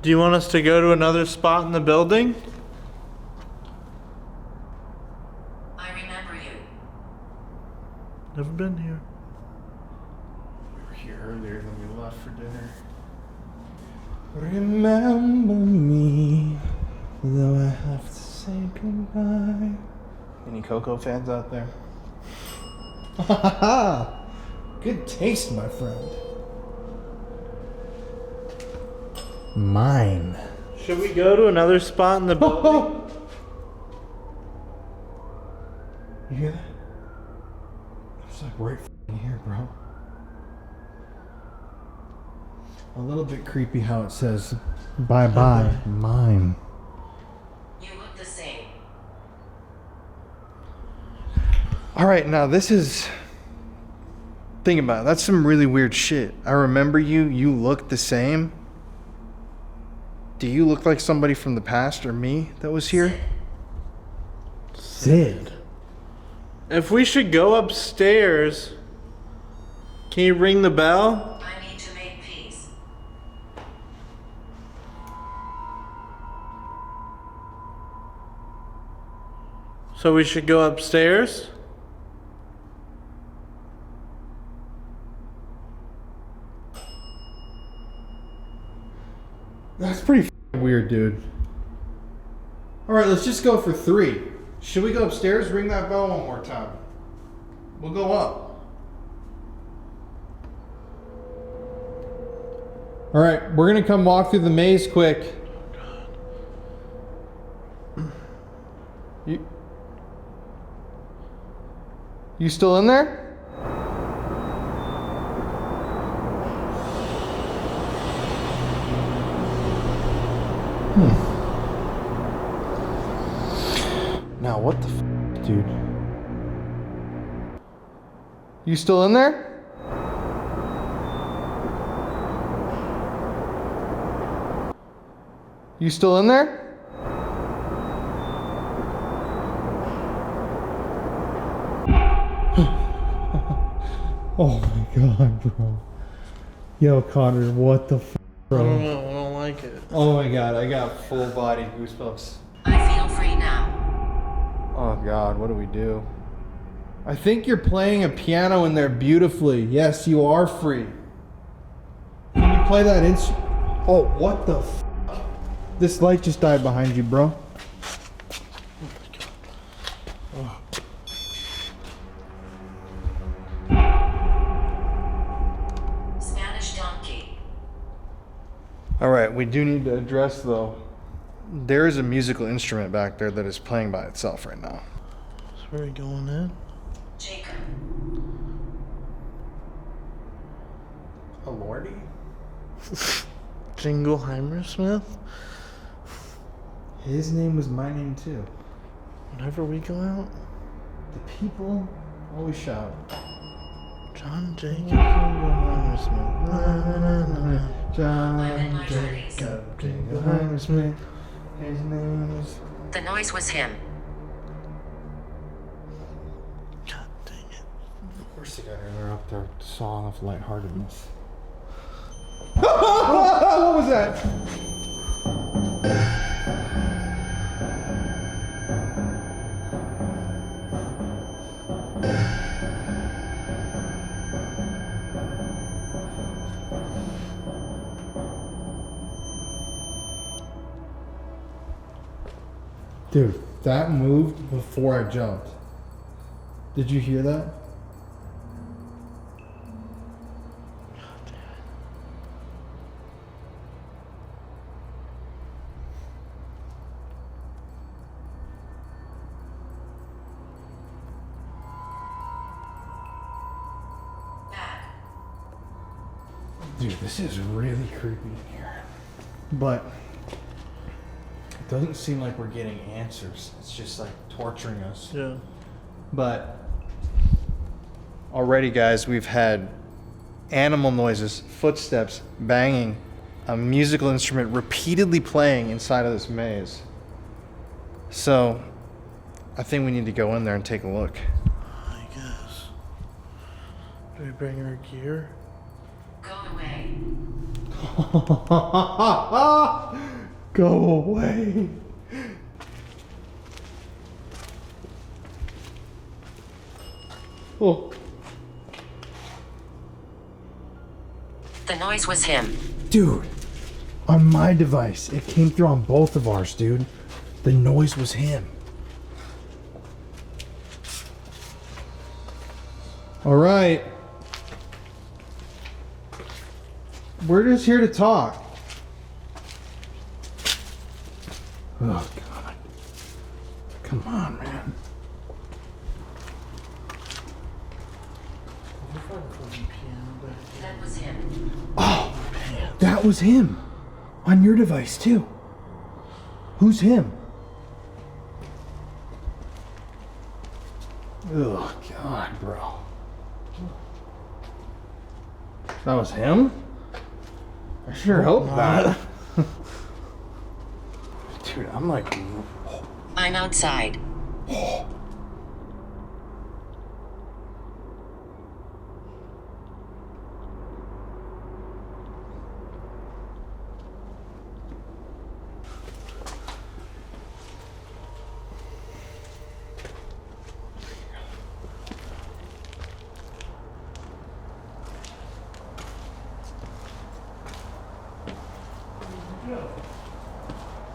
Do you want us to go to another spot in the building? I remember you. Never been here. We were here earlier than we left for dinner. Remember me, though I have to say goodbye. Any Coco fans out there? Good taste, my friend. Mine. Should we go to another spot in the building? You hear that? It's like right f***ing here, bro. A little bit creepy how it says, bye-bye, mine. You look the same. All right, now this is... Think about it. That's some really weird shit. I remember you. You look the same. Do you look like somebody from the past or me that was here? Sid. If we should go upstairs, can you ring the bell? I need to make peace. So we should go upstairs? That's pretty f***ing weird, dude. All right, let's just go for 3. Should we go upstairs? Ring that bell one more time. We'll go up. All right, we're gonna come walk through the maze quick. You still in there? Now what the f***, dude? You still in there? You still in there? Oh my god, bro. Yo, Connor, what the f***, bro? I don't like it. Oh my god, I got full body goosebumps. I feel free now. Oh god, what do we do? I think you're playing a piano in there beautifully. Yes, you are free. Can you play that instrument? Oh, what the f***? This light just died behind you, bro. Spanish donkey. All right, we do need to address, though. There is a musical instrument back there that is playing by itself right now. So where are we going in? Jacob. A lordy? Jingleheimer Smith? His name was my name too. Whenever we go out? The people always shout. John Jacob Jingleheimer Smith. John Jacob Jingleheimer Smith. His name is... The noise was him. God dang it. Of course they gotta interrupt our song of lightheartedness. What was that? Dude, that moved before I jumped. Did you hear that? Dude, this is really creepy in here. But it doesn't seem like we're getting answers. It's just like torturing us. Yeah. But already, guys, we've had animal noises, footsteps, banging, a musical instrument repeatedly playing inside of this maze. So I think we need to go in there and take a look. I guess. Do we bring our gear? Go away. Go away. Oh. The noise was him. Dude, on my device, it came through on both of ours, dude. The noise was him. All right. We're just here to talk. Oh, God. Come on, man. That was him. Oh, that was him. On your device, too. Who's him? Oh, God, bro. That was him? I sure hope not. Dude, I'm like... I'm outside.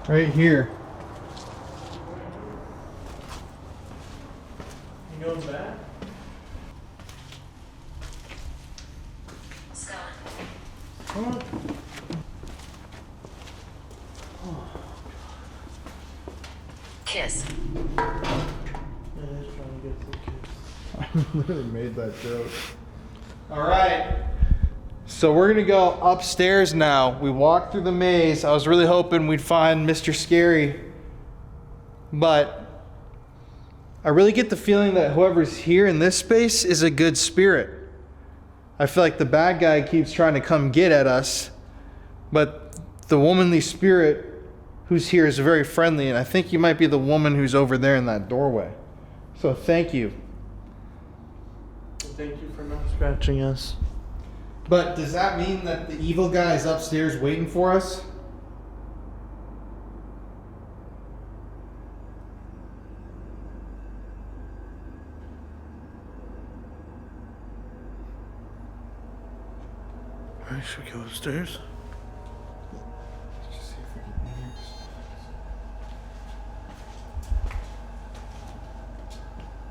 Right here. You going back? Come on. Kiss. I literally made that joke. All right. So we're gonna go upstairs now. We walked through the maze. I was really hoping we'd find Mr. Scary, but I really get the feeling that whoever's here in this space is a good spirit. I feel like the bad guy keeps trying to come get at us, but the womanly spirit who's here is very friendly, and I think you might be the woman who's over there in that doorway. So thank you. Thank you for not scratching us. But does that mean that the evil guy is upstairs waiting for us? Alright, should we go upstairs?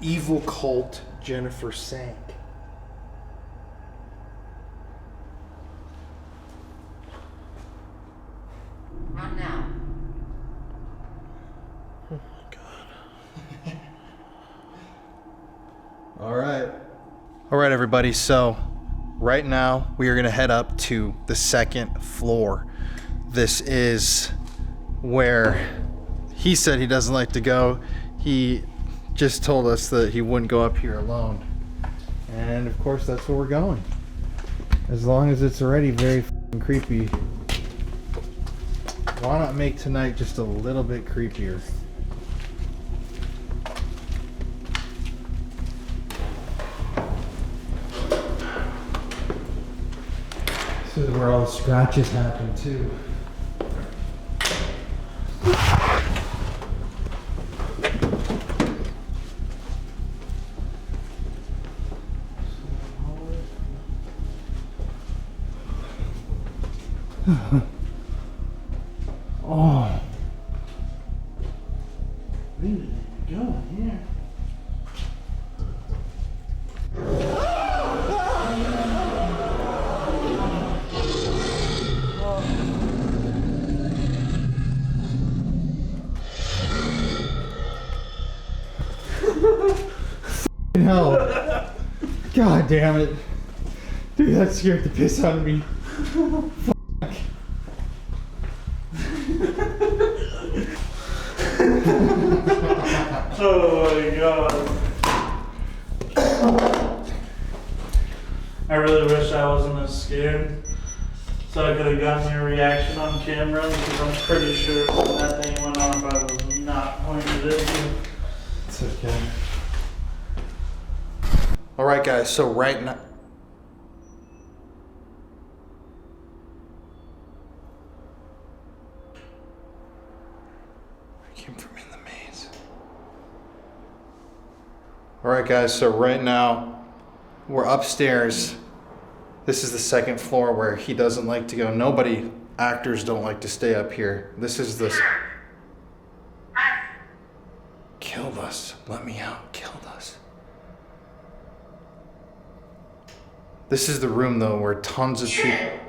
Evil cult Jennifer sank. Run now. Oh my God. All right. All right, everybody. So right now we are going to head up to the second floor. This is where he said he doesn't like to go. He just told us that he wouldn't go up here alone. And of course, that's where we're going. As long as it's already very f***ing creepy, why not make tonight just a little bit creepier? This is where all the scratches happen too. Oh. Where did it go here? Hell. God damn it. Dude, that scared the piss out of me. Fuck. Oh my god. I really wish I wasn't as scared. So I could have gotten your reaction on camera, because I'm pretty sure when that thing went off I was not pointed at you. It's okay. Alright guys, so right now... I came from in the maze. Alright guys, so right now we're upstairs. This is the second floor where he doesn't like to go. Nobody, actors don't like to stay up here. This is the... Killed us. Let me out. Killed us. This is the room though where tons of people...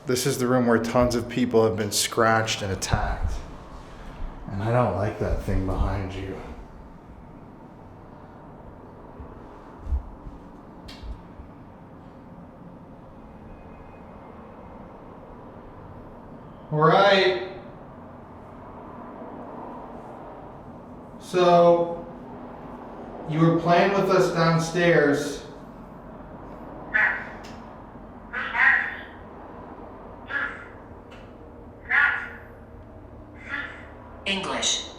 This is the room where tons of people have been scratched and attacked. And I don't like that thing behind you. Alright. So, you were playing with us downstairs. English.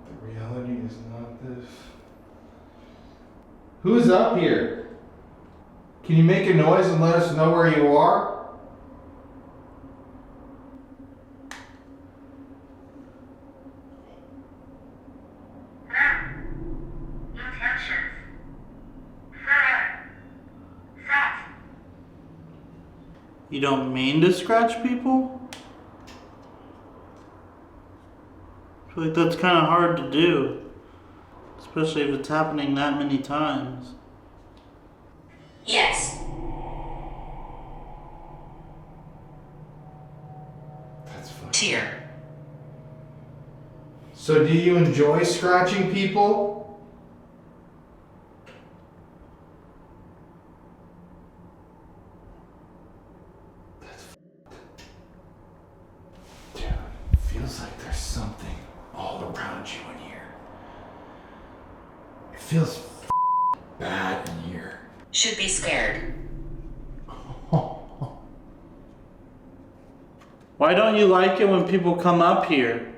The reality is not this. Who's up here? Can you make a noise and let us know where you are? You don't mean to scratch people? I feel like that's kind of hard to do. Especially if it's happening that many times. Yes. That's funny. Tear. So do you enjoy scratching people? Dude, feels like there's something all around you in here. It feels bad in here. Should be scared. Why don't you like it when people come up here?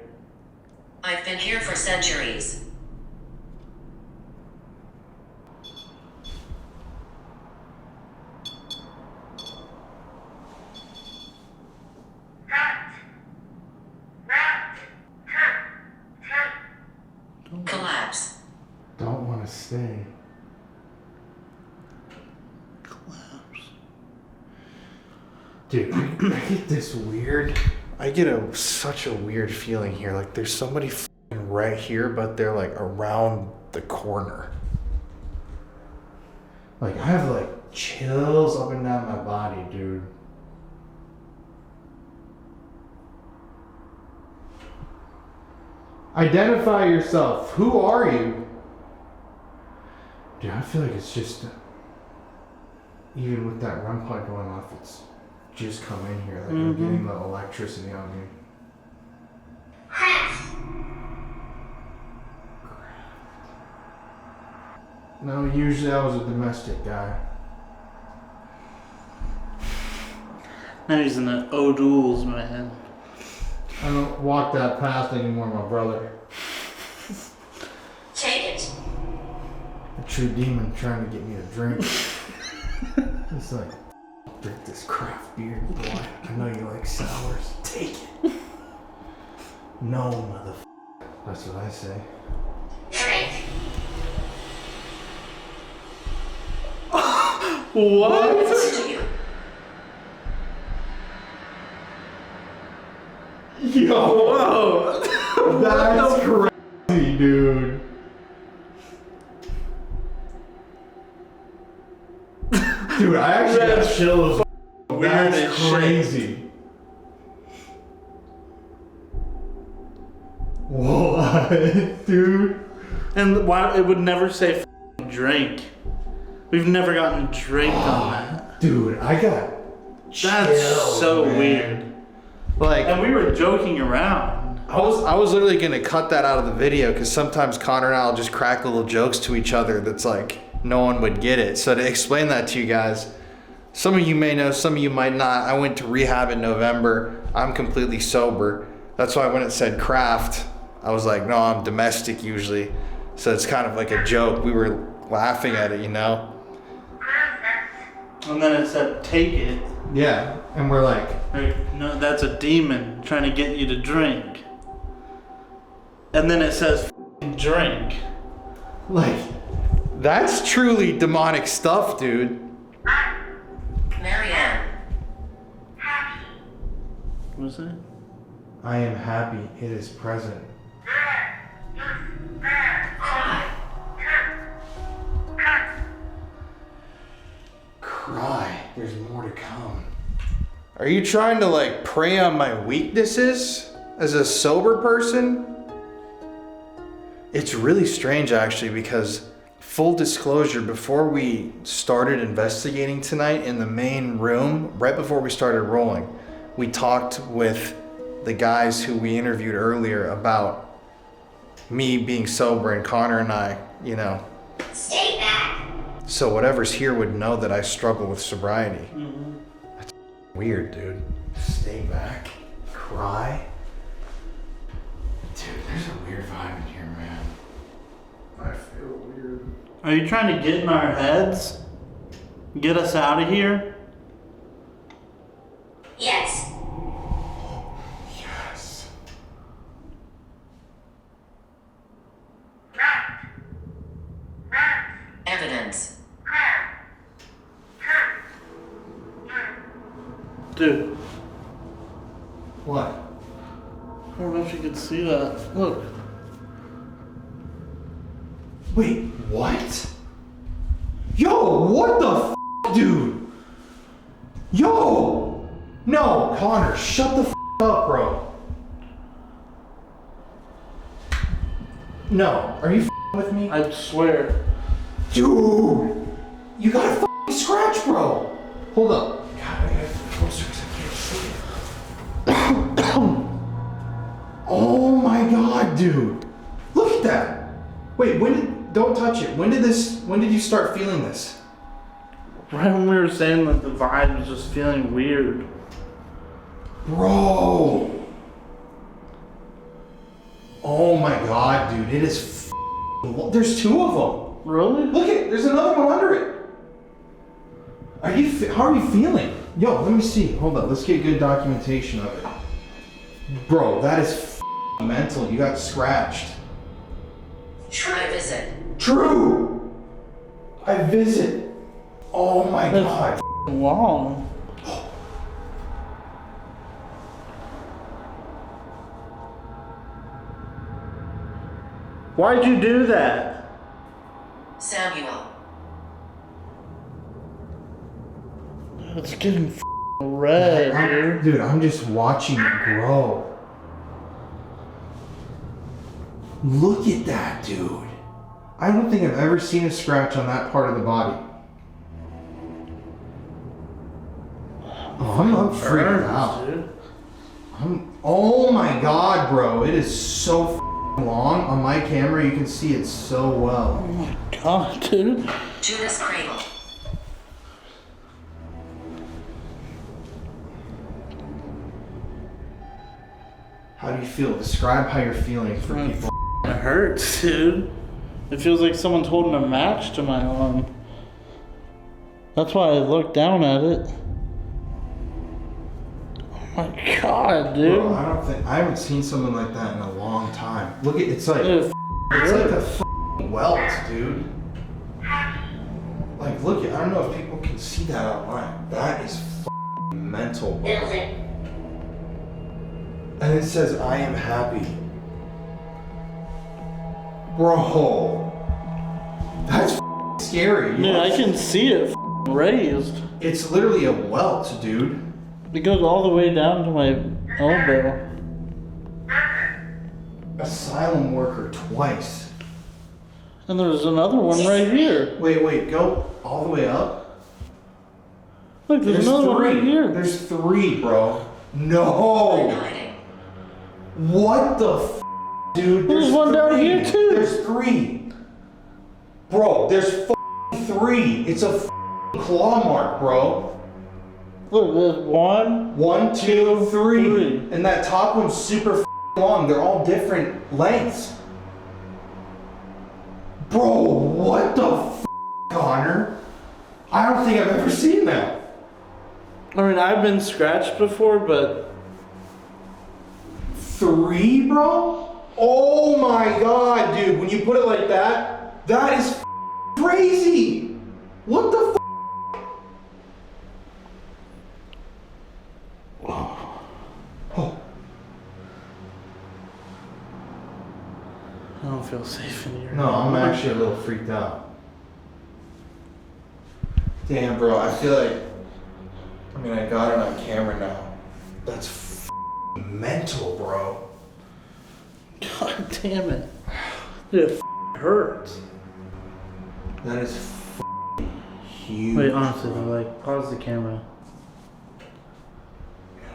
I've been here for centuries. Collapse. Don't want to stay. Dude, I get this weird. I get such a weird feeling here. Like there's somebody right here, but they're like around the corner. Like I have like chills up and down my body, dude. Identify yourself. Who are you? Dude, I feel like it's just even with that REM pod going off, it's just come in here. Like I'm getting the electricity on me. No, usually I was a domestic guy. Now he's in the O'Douls, man. I don't walk that path anymore, my brother. Take it. A true demon trying to get me to drink. It's like, drink this craft beer, boy. I know you like sours. Take it. No, motherfucker. That's what I say. Drink. What? Listen to you. Yo, whoa. That's crazy, dude. Dude, I actually got chills. Weird as shit. Crazy. What, dude? And why it would never say f***ing drink. We've never gotten a drink on that. Dude, I got That's chills, so man. weird. Like, And we were joking around. I was literally gonna cut that out of the video because sometimes Connor and I'll just crack little jokes to each other that's like no one would get it. So to explain that to you guys, some of you may know, some of you might not. I went to rehab in November. I'm completely sober. That's why when it said craft, I was like, no, I'm domestic usually. So it's kind of like a joke. We were laughing at it, you know? And then it said take it. Yeah, and we're like, No, that's a demon trying to get you to drink. And then it says f***ing drink. like, That's truly demonic stuff, dude. Marianne. What was it? I am happy it is present. Cry, there's more to come. Are you trying to like prey on my weaknesses as a sober person? It's really strange actually because full disclosure, before we started investigating tonight in the main room, right before we started rolling, we talked with the guys who we interviewed earlier about me being sober and Connor and I, you know. Stay back. So whatever's here would know that I struggle with sobriety. That's weird, dude. Stay back, cry. Dude, there's a weird vibe in here, man. I feel weird. Are you trying to get in our heads? Get us out of here? Yes. Yes. Evidence. Dude, What? I don't know if you could see that. Look. Wait, what? Yo, what the f, dude? Yo! No, Connor, shut the f up, bro. No, are you f with me? I swear. Dude! You got a f scratch, bro! Hold up. God, I gotta get closer because I can't see it. Oh my god, dude! Look at that! Wait, don't touch it. When did you start feeling this? Right when we were saying that the vibe was just feeling weird. Bro! Oh my god, dude, it is there's two of them. Really? Look at, there's another one under it. How are you feeling? Yo, let me see. Hold on, let's get good documentation of it. Bro, that is mental. You got scratched. I visit. True! I visit. Oh my god. Long. Why'd you do that? Samuel. It's getting red, dude. Dude, I'm just watching it grow. Look at that, dude. I don't think I've ever seen a scratch on that part of the body. Oh, I'm freaked out. Dude. Oh my god, bro. It is so long. On my camera, you can see it so well. Oh my god, dude. Judas Cradle. How do you feel? Describe how you're feeling for people. It hurts, dude. It feels like someone's holding a match to my arm. That's why I looked down at it. Oh my god, dude. Bro, I haven't seen someone like that in a long time. Look at it's like It it's like a welt, dude. Like look at I don't know if people can see that online. That is mental. Bro. And it says, I am happy. Bro. That's scary. Dude, I can see it raised. It's literally a welt, dude. It goes all the way down to my elbow. Asylum worker twice. And there's another one right here. Wait, go all the way up? Look, there's another one right here. There's 3, bro. No! What the f, dude? There's one down here too. There's 3. Bro, there's 3. It's a claw mark, bro. Look, there's 1, 1, 2, 3. And that top one's super long. They're all different lengths. Bro, what the f, Connor? I don't think I've ever seen that. I mean, I've been scratched before, but 3, bro? Oh my god, dude. When you put it like that, that is crazy. What the f? Oh. I don't feel safe in here. No, I'm actually a little freaked out. Damn, bro. I feel like, I got it on camera now. That's mental, bro. God damn it. It hurts. That is huge. Wait, honestly, like, pause the camera.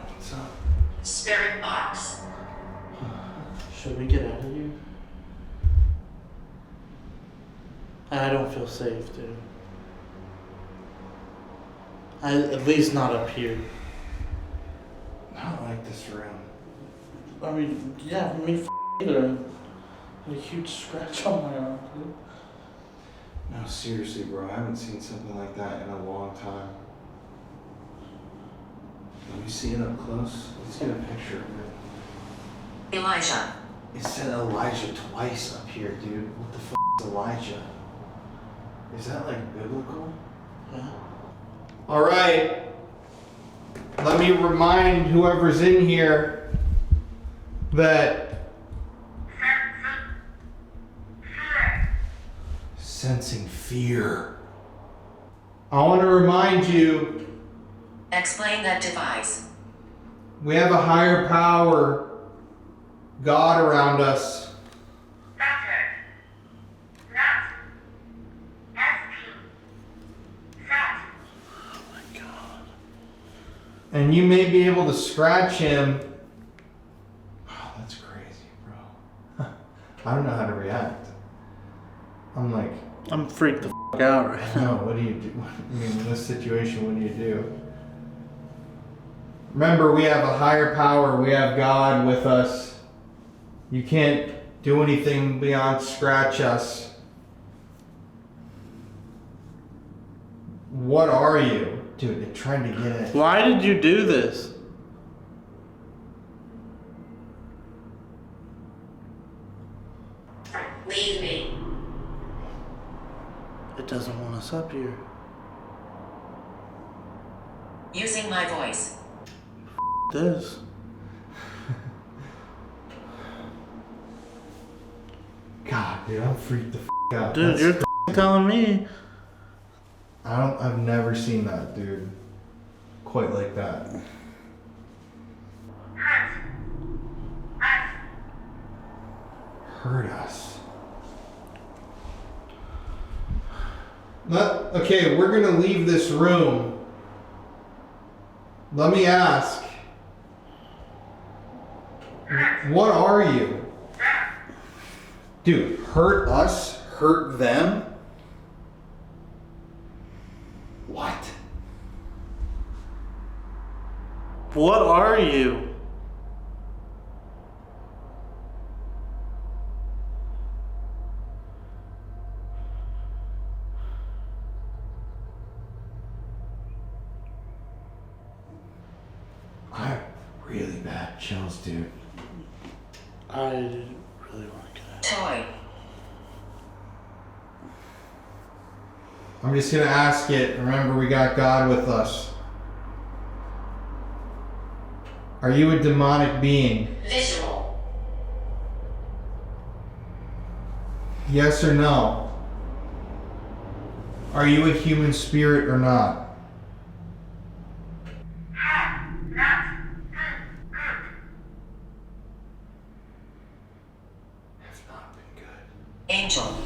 What's up? Spirit box. Should we get out of here? I don't feel safe, dude. At least not up here. I don't like this room. I mean, yeah, me either. A huge scratch on my arm, dude. No, seriously, bro. I haven't seen something like that in a long time. Let me see it up close. Let's get a picture of it. Elijah. It said Elijah twice up here, dude. What the f is Elijah? Is that like biblical? Yeah. Alright. Let me remind whoever's in here that sensing fear. I want to remind you, Explain that device. we have a higher power, God around us. And you may be able to scratch him. Oh, that's crazy, bro. I don't know how to react. I'm like, I'm freaked the f out right now. no, what do you do? I mean, in this situation, what do you do? Remember, we have a higher power. We have God with us. You can't do anything beyond scratch us. What are you? Dude, they're trying to get it. Why did you do this? Leave me. It doesn't want us up here. Using my voice. This. God, dude, I'm freaked the f out. Dude, That's you're telling me. I've never seen that, dude. Quite like that. Hurt us. Okay, we're gonna leave this room. Let me ask. What are you? Dude, hurt us? Hurt them? What? What are you? I have really bad chills, dude. I didn't really want to get out. Toy. I'm just gonna ask it. Remember, we got God with us. Are you a demonic being? Visual. Yes or no? Are you a human spirit or not? Angel.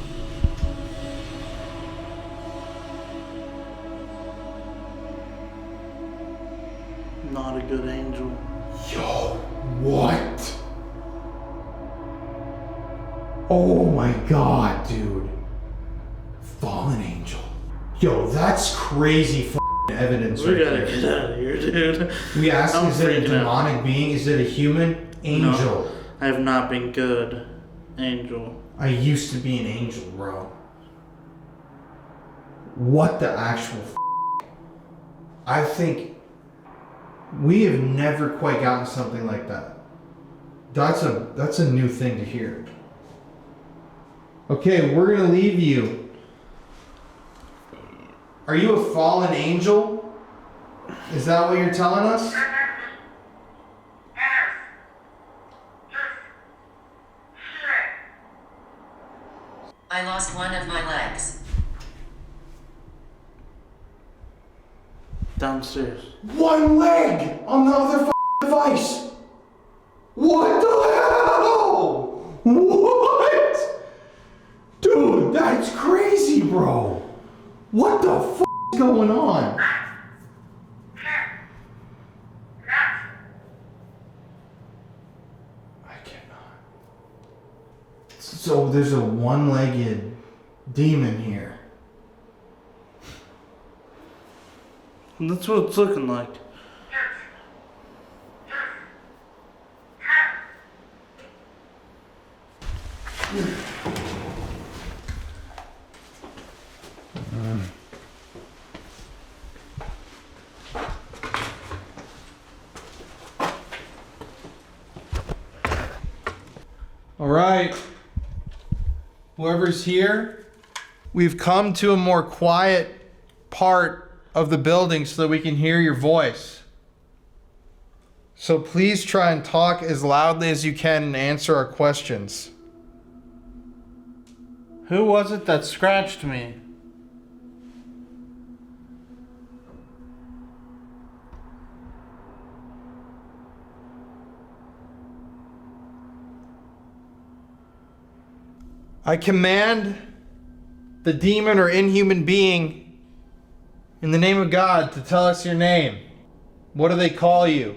Not a good angel. Yo, what? Oh my god, dude. Fallen angel. Yo, that's crazy f***ing evidence We right gotta there. get out of here, dude. We asked, I'm is it a freaking out. demonic being? Is it a human? Angel. No, I have not been good. Angel. I used to be an angel, bro. What the actual f***? I think we have never quite gotten something like that. That's a new thing to hear. Okay, we're gonna leave you. Are you a fallen angel? Is that what you're telling us? I lost one of my legs. Downstairs. One leg on the other device. What the hell? What? Dude, that's crazy, bro. What the is going on? I cannot. So there's a one-legged demon here. That's what it's looking like. All right. Whoever's here, we've come to a more quiet part of the building so that we can hear your voice. So please try and talk as loudly as you can and answer our questions. Who was it that scratched me? I command the demon or inhuman being in the name of God to tell us your name. What do they call you?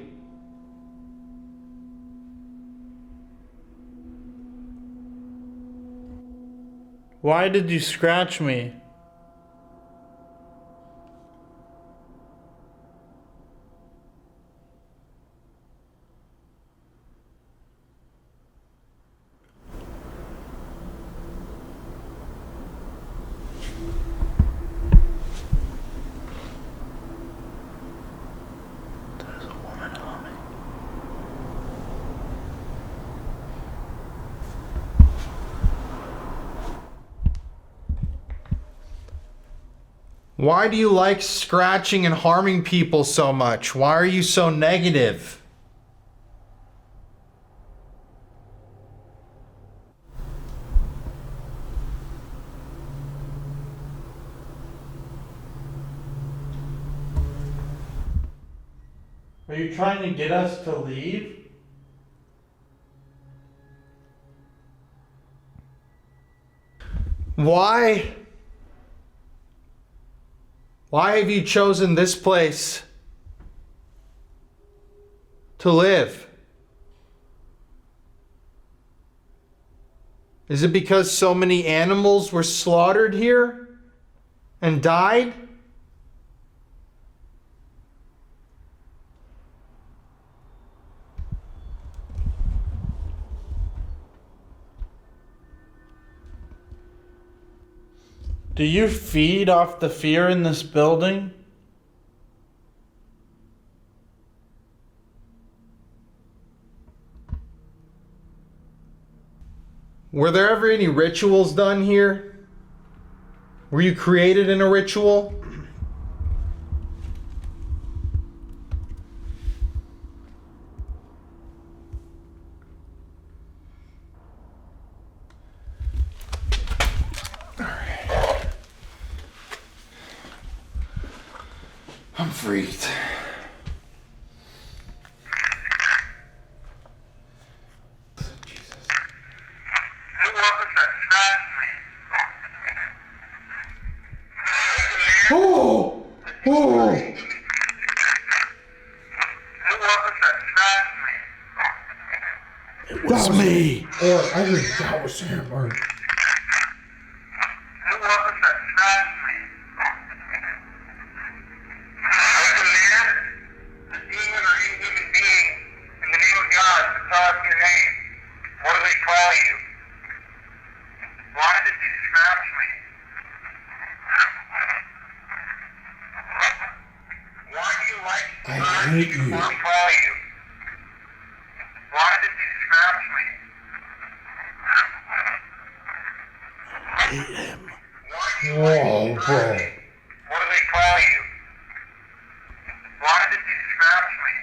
Why did you scratch me? There's a woman humming. Why do you like scratching and harming people so much? Why are you so negative? Are you trying to get us to leave? Why have you chosen this place to live? Is it because so many animals were slaughtered here and died? Do you feed off the fear in this building? Were there ever any rituals done here? Were you created in a ritual? I'm freaked. Oh! Oh! It was me. Or I heard that was him. Or... I hate you. Why did you scratch me? I hate him. Whoa, bro. What do they call you? Why did you scratch me?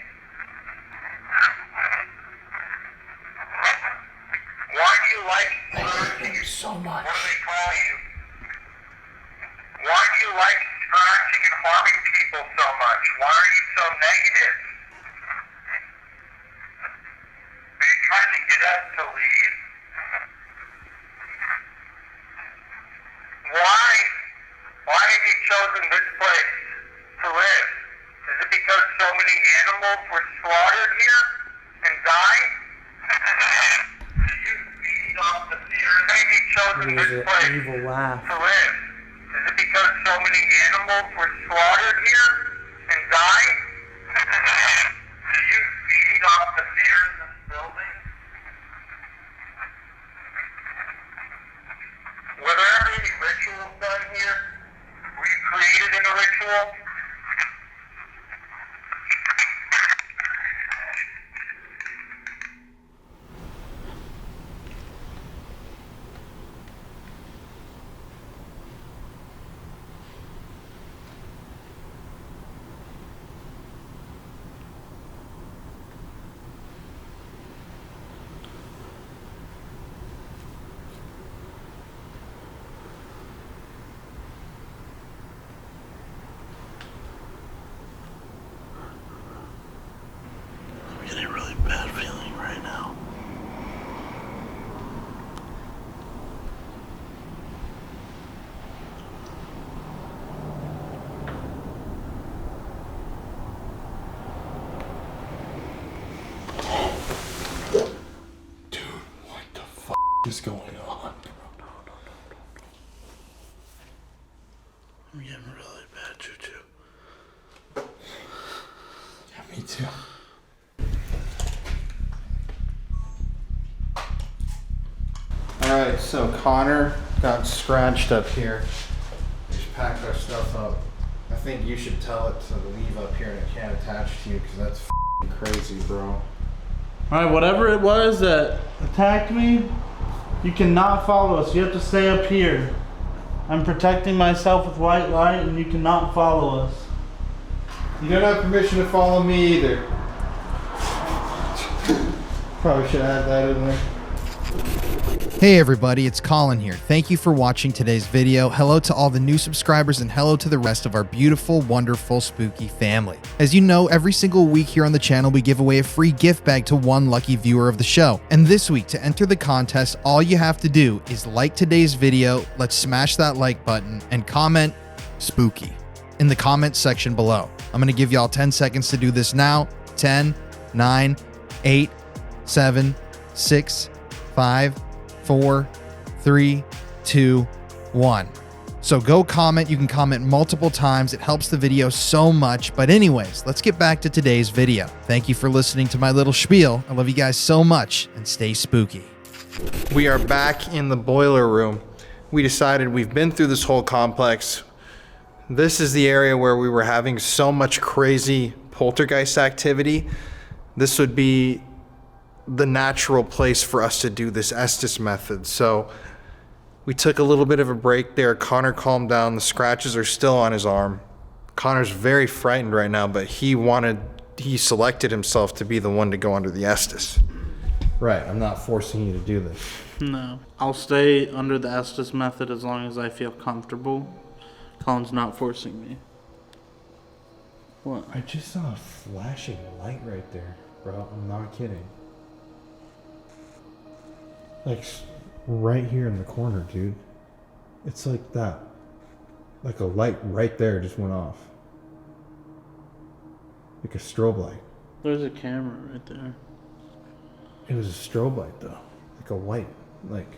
Why do you like scratching? I hate him so much. What do they call you? Why do you like scratching and harming people so much? Why are you so negative? Are you trying to get us to leave? Why? Why have you chosen this place to live? Is it because so many animals were slaughtered here and died? Do you feed off the fear? Why have you chosen this place to live? Is it because so many animals were slaughtered here and died? Do you feed off the fear in this building? Were there ever any rituals done here? Were you created in a ritual? I'm getting a really bad feeling right now. Dude, what the f is going on? I'm getting really bad juju. Yeah, me too. Alright, so Connor got scratched up here. We just packed our stuff up. I think you should tell it to leave up here and it can't attach to you because that's f***ing crazy, bro. Alright, whatever it was that attacked me, you cannot follow us. You have to stay up here. I'm protecting myself with white light and you cannot follow us. You don't have permission to follow me either. Probably should add that in there. Hey everybody, it's Colin here. Thank you for watching today's video. Hello to all the new subscribers and hello to the rest of our beautiful, wonderful, spooky family. As you know, every single week here on the channel, we give away a free gift bag to one lucky viewer of the show. And this week, to enter the contest, all you have to do is like today's video, let's smash that like button, and comment spooky in the comment section below. I'm gonna give y'all 10 seconds to do this now. 10, 9, 8, 7, 6, 5, 4, 3, 2, 1. So go comment. You can comment multiple times. It helps the video so much. But anyways, let's get back to today's video. Thank you for listening to my little spiel. I love you guys so much and stay spooky. We are back in the boiler room. We decided we've been through this whole complex. This is the area where we were having so much crazy poltergeist activity. This would be the natural place for us to do this Estes method. So we took a little bit of a break there. Connor calmed down. The scratches are still on his arm. Connor's very frightened right now, but he selected himself to be the one to go under the Estes. Right, I'm not forcing you to do this. No. I'll stay under the Estes method as long as I feel comfortable. Colin's not forcing me. What? I just saw a flashing light right there, bro. I'm not kidding. Like, right here in the corner, dude. It's like that. Like a light right there just went off. Like a strobe light. There's a camera right there. It was a strobe light, though. Like a white, like...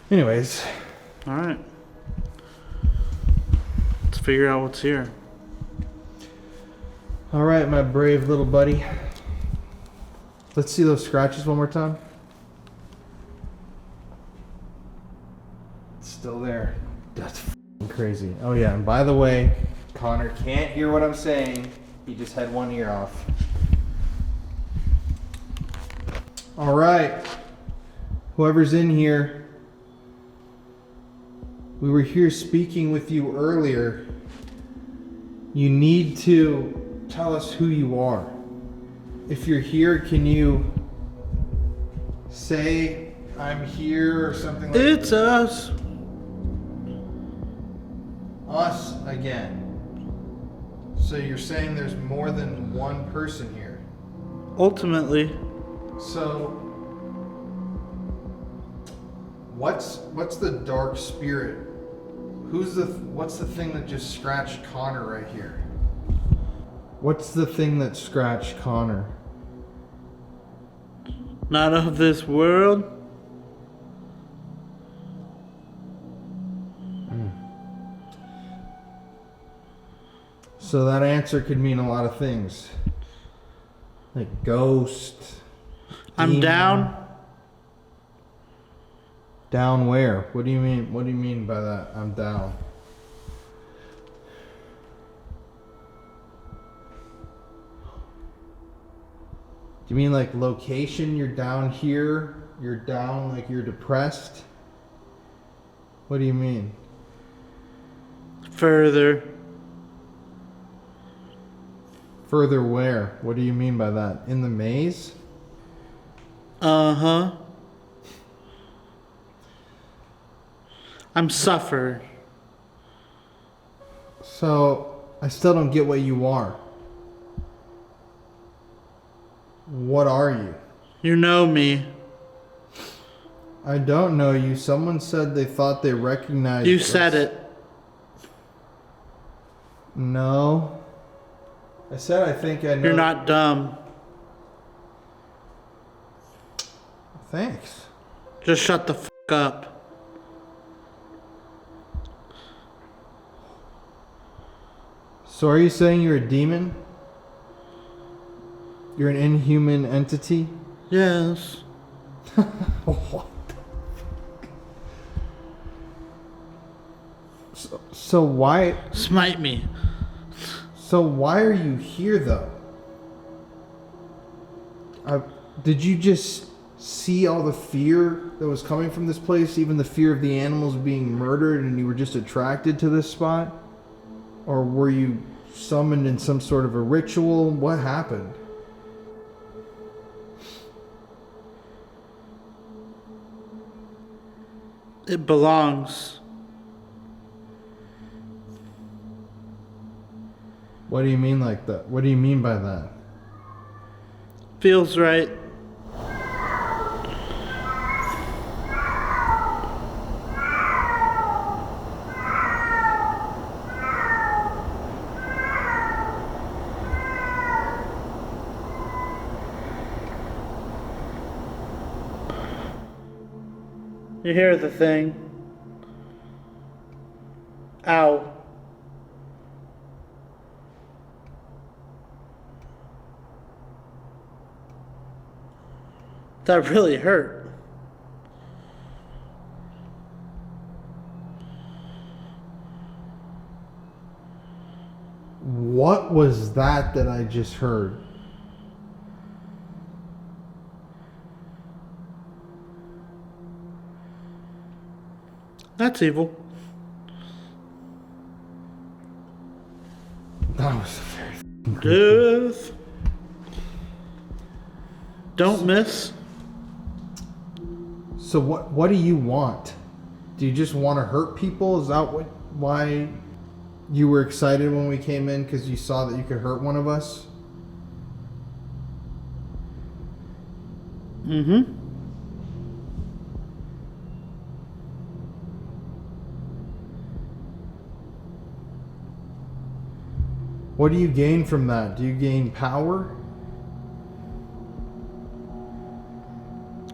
Anyways. Alright. Let's figure out what's here. Alright, my brave little buddy. Let's see those scratches one more time. It's still there. That's f***ing crazy. Oh yeah, and by the way, Connor can't hear what I'm saying. He just had one ear off. Alright. Whoever's in here, we were here speaking with you earlier. You need to tell us who you are. If you're here, can you say, I'm here or something like that? It's us. Us again. So you're saying there's more than one person here? Ultimately. So, what's the dark spirit? What's the thing that just scratched Connor right here? What's the thing that scratched Connor? Not of this world. So that answer could mean a lot of things. Like ghost. I'm demon. down. Down where? What do you mean? What do you mean by that? I'm down. Do you mean like location? You're down here? You're down like you're depressed? What do you mean? Further. Further where? What do you mean by that? In the maze? Uh-huh. I'm suffered. So, I still don't get what you are. What are you? You know me. I don't know you. Someone said they thought they recognized You us. said it. No. I said I think I know. You're not dumb. Thanks. Just shut the f*** up. So are you saying you're a demon? You're an inhuman entity? Yes. What the fuck? So why... Smite me. So why are you here though? Did you just see all the fear that was coming from this place? Even the fear of the animals being murdered, and you were just attracted to this spot? Or were you summoned in some sort of a ritual? What happened? It belongs. What do you mean like that? What do you mean by that? Feels right. You hear the thing? Ow. That really hurt. What was that I just heard? That's evil. That was very creepy. Death. Don't miss. So what do you want? Do you just want to hurt people? Is that why You were excited when we came in because you saw that you could hurt one of us? Mm-hmm. What do you gain from that? Do you gain power?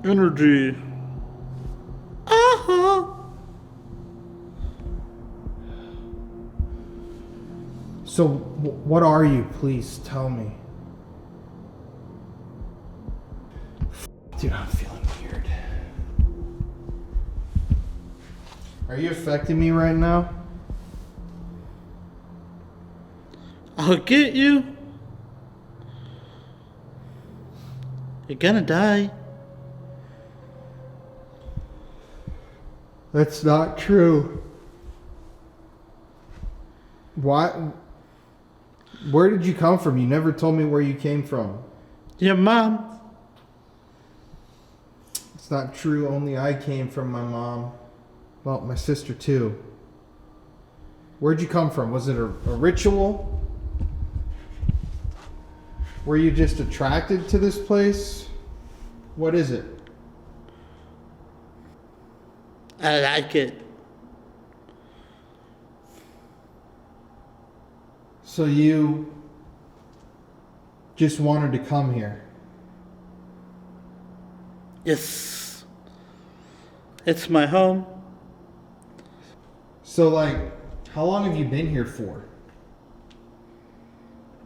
Energy. So, what are you? Please tell me. Dude, I'm feeling weird. Are you affecting me right now? I'll get you. You're gonna die. That's not true. Why? Where did you come from? You never told me where you came from. Your mom. It's not true. Only I came from my mom. Well, my sister too. Where'd you come from? Was it a ritual? Were you just attracted to this place? What is it? I like it. So you just wanted to come here? Yes. It's my home. So like, how long have you been here for?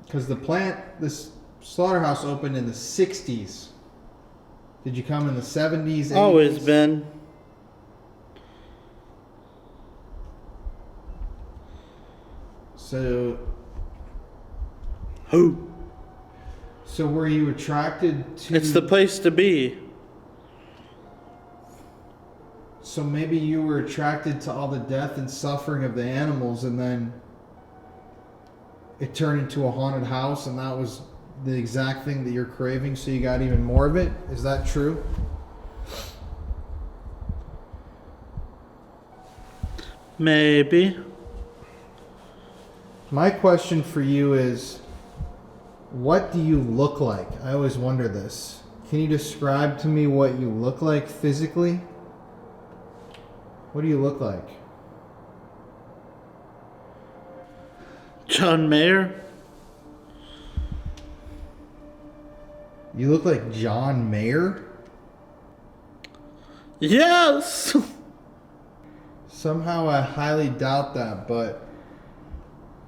Because this slaughterhouse opened in the 60s. Did you come in the 70s? 80s? Always been. So... Who? So were you attracted to... It's the place to be. So maybe you were attracted to all the death and suffering of the animals, and then it turned into a haunted house, and that was the exact thing that you're craving, so you got even more of it? Is that true? Maybe. My question for you is, what do you look like? I always wonder this. Can you describe to me what you look like physically? What do you look like? John Mayer. You look like John Mayer? Yes! Somehow I highly doubt that, but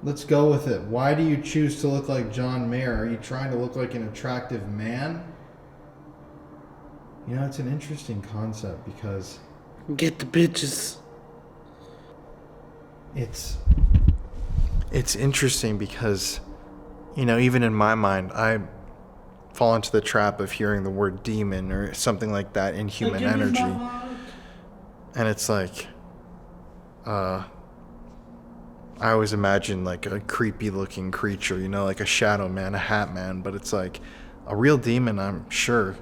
let's go with it. Why do you choose to look like John Mayer? Are you trying to look like an attractive man? You know, it's an interesting concept because... Get the bitches. It's interesting because, you know, even in my mind, I fall into the trap of hearing the word demon or something like that in human energy. And it's like, I always imagine like a creepy looking creature, you know, like a shadow man, a hat man, but it's like a real demon, I'm sure.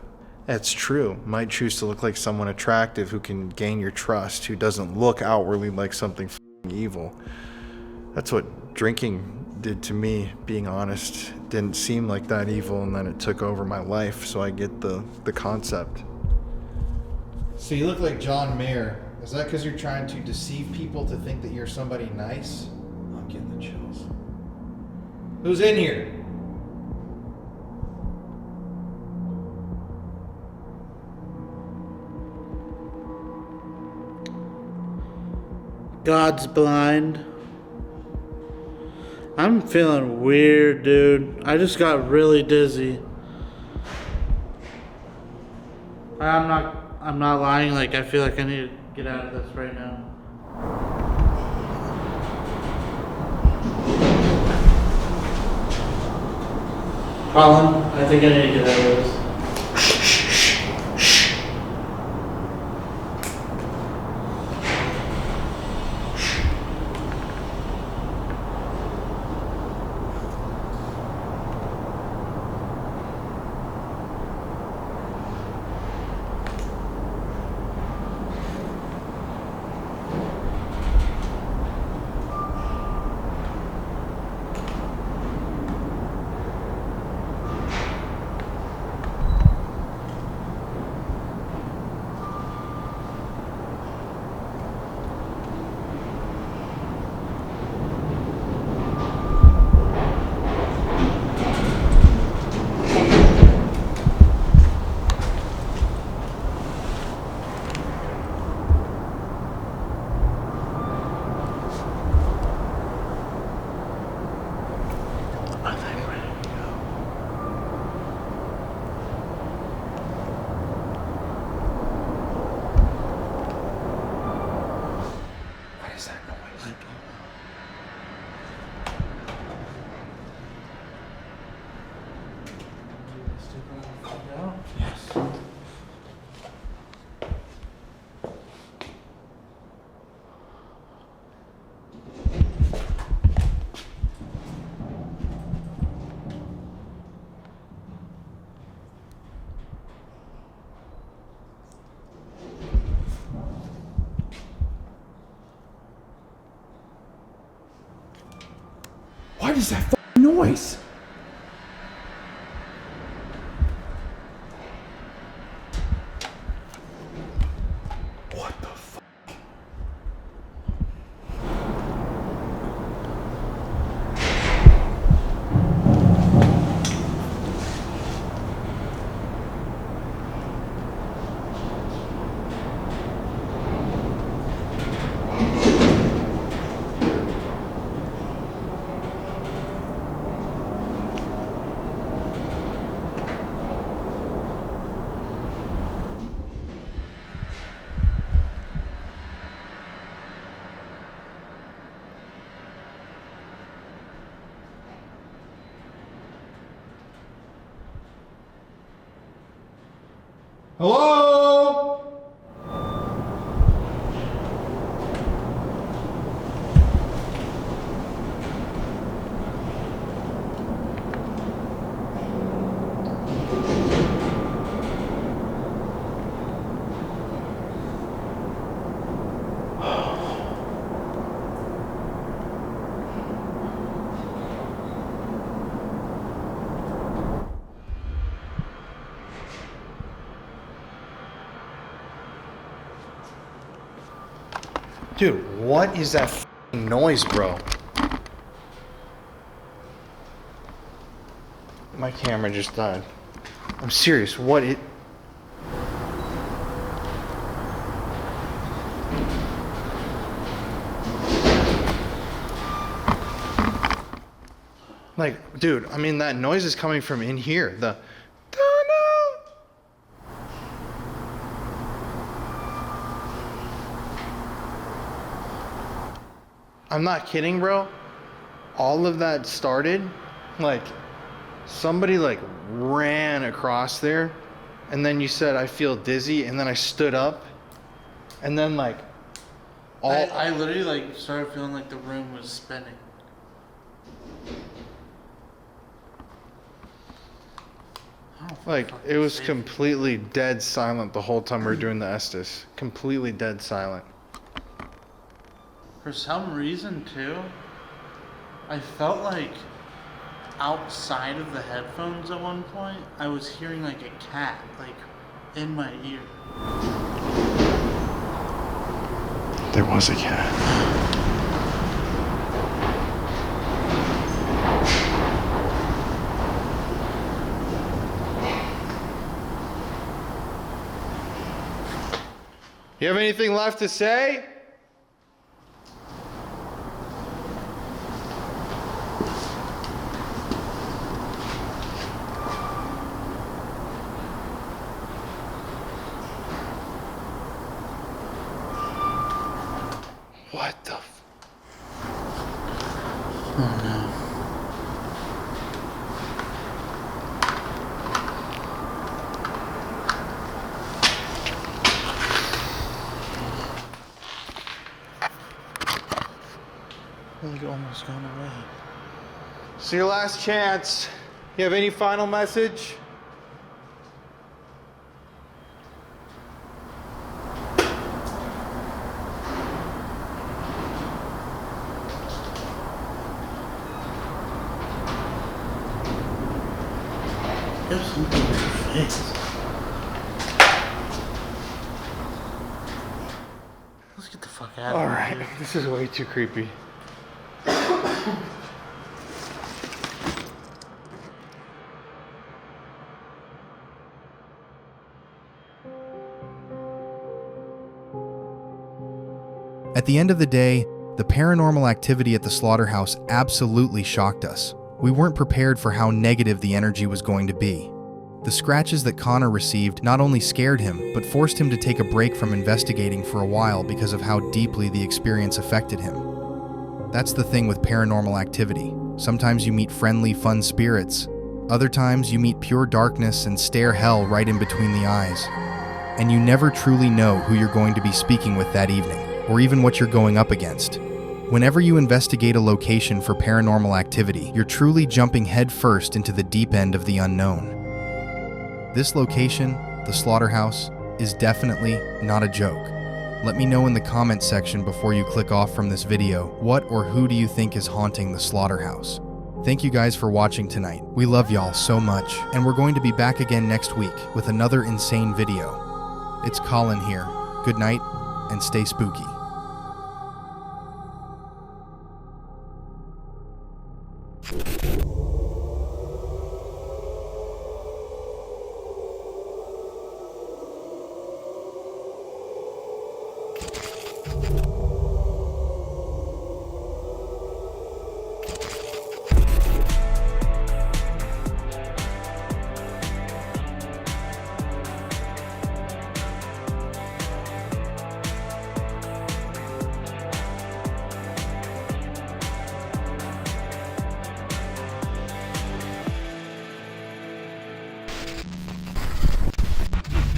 It's true. Might choose to look like someone attractive who can gain your trust, who doesn't look outwardly like something f***ing evil. That's what drinking did to me, being honest. It didn't seem like that evil, and then it took over my life, so I get the concept. So you look like John Mayer. Is that because you're trying to deceive people to think that you're somebody nice? I'm getting the chills. Who's in here? God's blind. I'm feeling weird, dude. I just got really dizzy. I'm not lying, like I feel like I need to get out of this right now. Colin, I think I need to get out of this. is that f***ing noise? What the f***? Hello? Dude, what is that f***ing noise, bro? My camera just died. I'm serious, what it... Like, dude, I mean, that noise is coming from in here. The... I'm not kidding, bro. All of that started, like, somebody, like, ran across there, and then you said, I feel dizzy, and then I stood up, and then, like, all... I literally, like, started feeling like the room was spinning. Like, it was completely dead silent the whole time we were doing the Estes. Completely dead silent. For some reason, too, I felt like outside of the headphones at one point, I was hearing like a cat, like, in my ear. There was a cat. You have anything left to say? What the f... Oh no. Really almost gone away. It's your last chance. You have any final message? There's something in your face. Let's get the fuck out of here. Alright, this is way too creepy. At the end of the day, the paranormal activity at the slaughterhouse absolutely shocked us. We weren't prepared for how negative the energy was going to be. The scratches that Connor received not only scared him, but forced him to take a break from investigating for a while because of how deeply the experience affected him. That's the thing with paranormal activity. Sometimes you meet friendly, fun spirits. Other times you meet pure darkness and stare hell right in between the eyes. And you never truly know who you're going to be speaking with that evening, or even what you're going up against. Whenever you investigate a location for paranormal activity, you're truly jumping headfirst into the deep end of the unknown. This location, the slaughterhouse, is definitely not a joke. Let me know in the comments section before you click off from this video, what or who do you think is haunting the slaughterhouse? Thank you guys for watching tonight. We love y'all so much, and we're going to be back again next week with another insane video. It's Colin here. Good night, and stay spooky.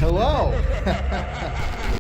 Hello.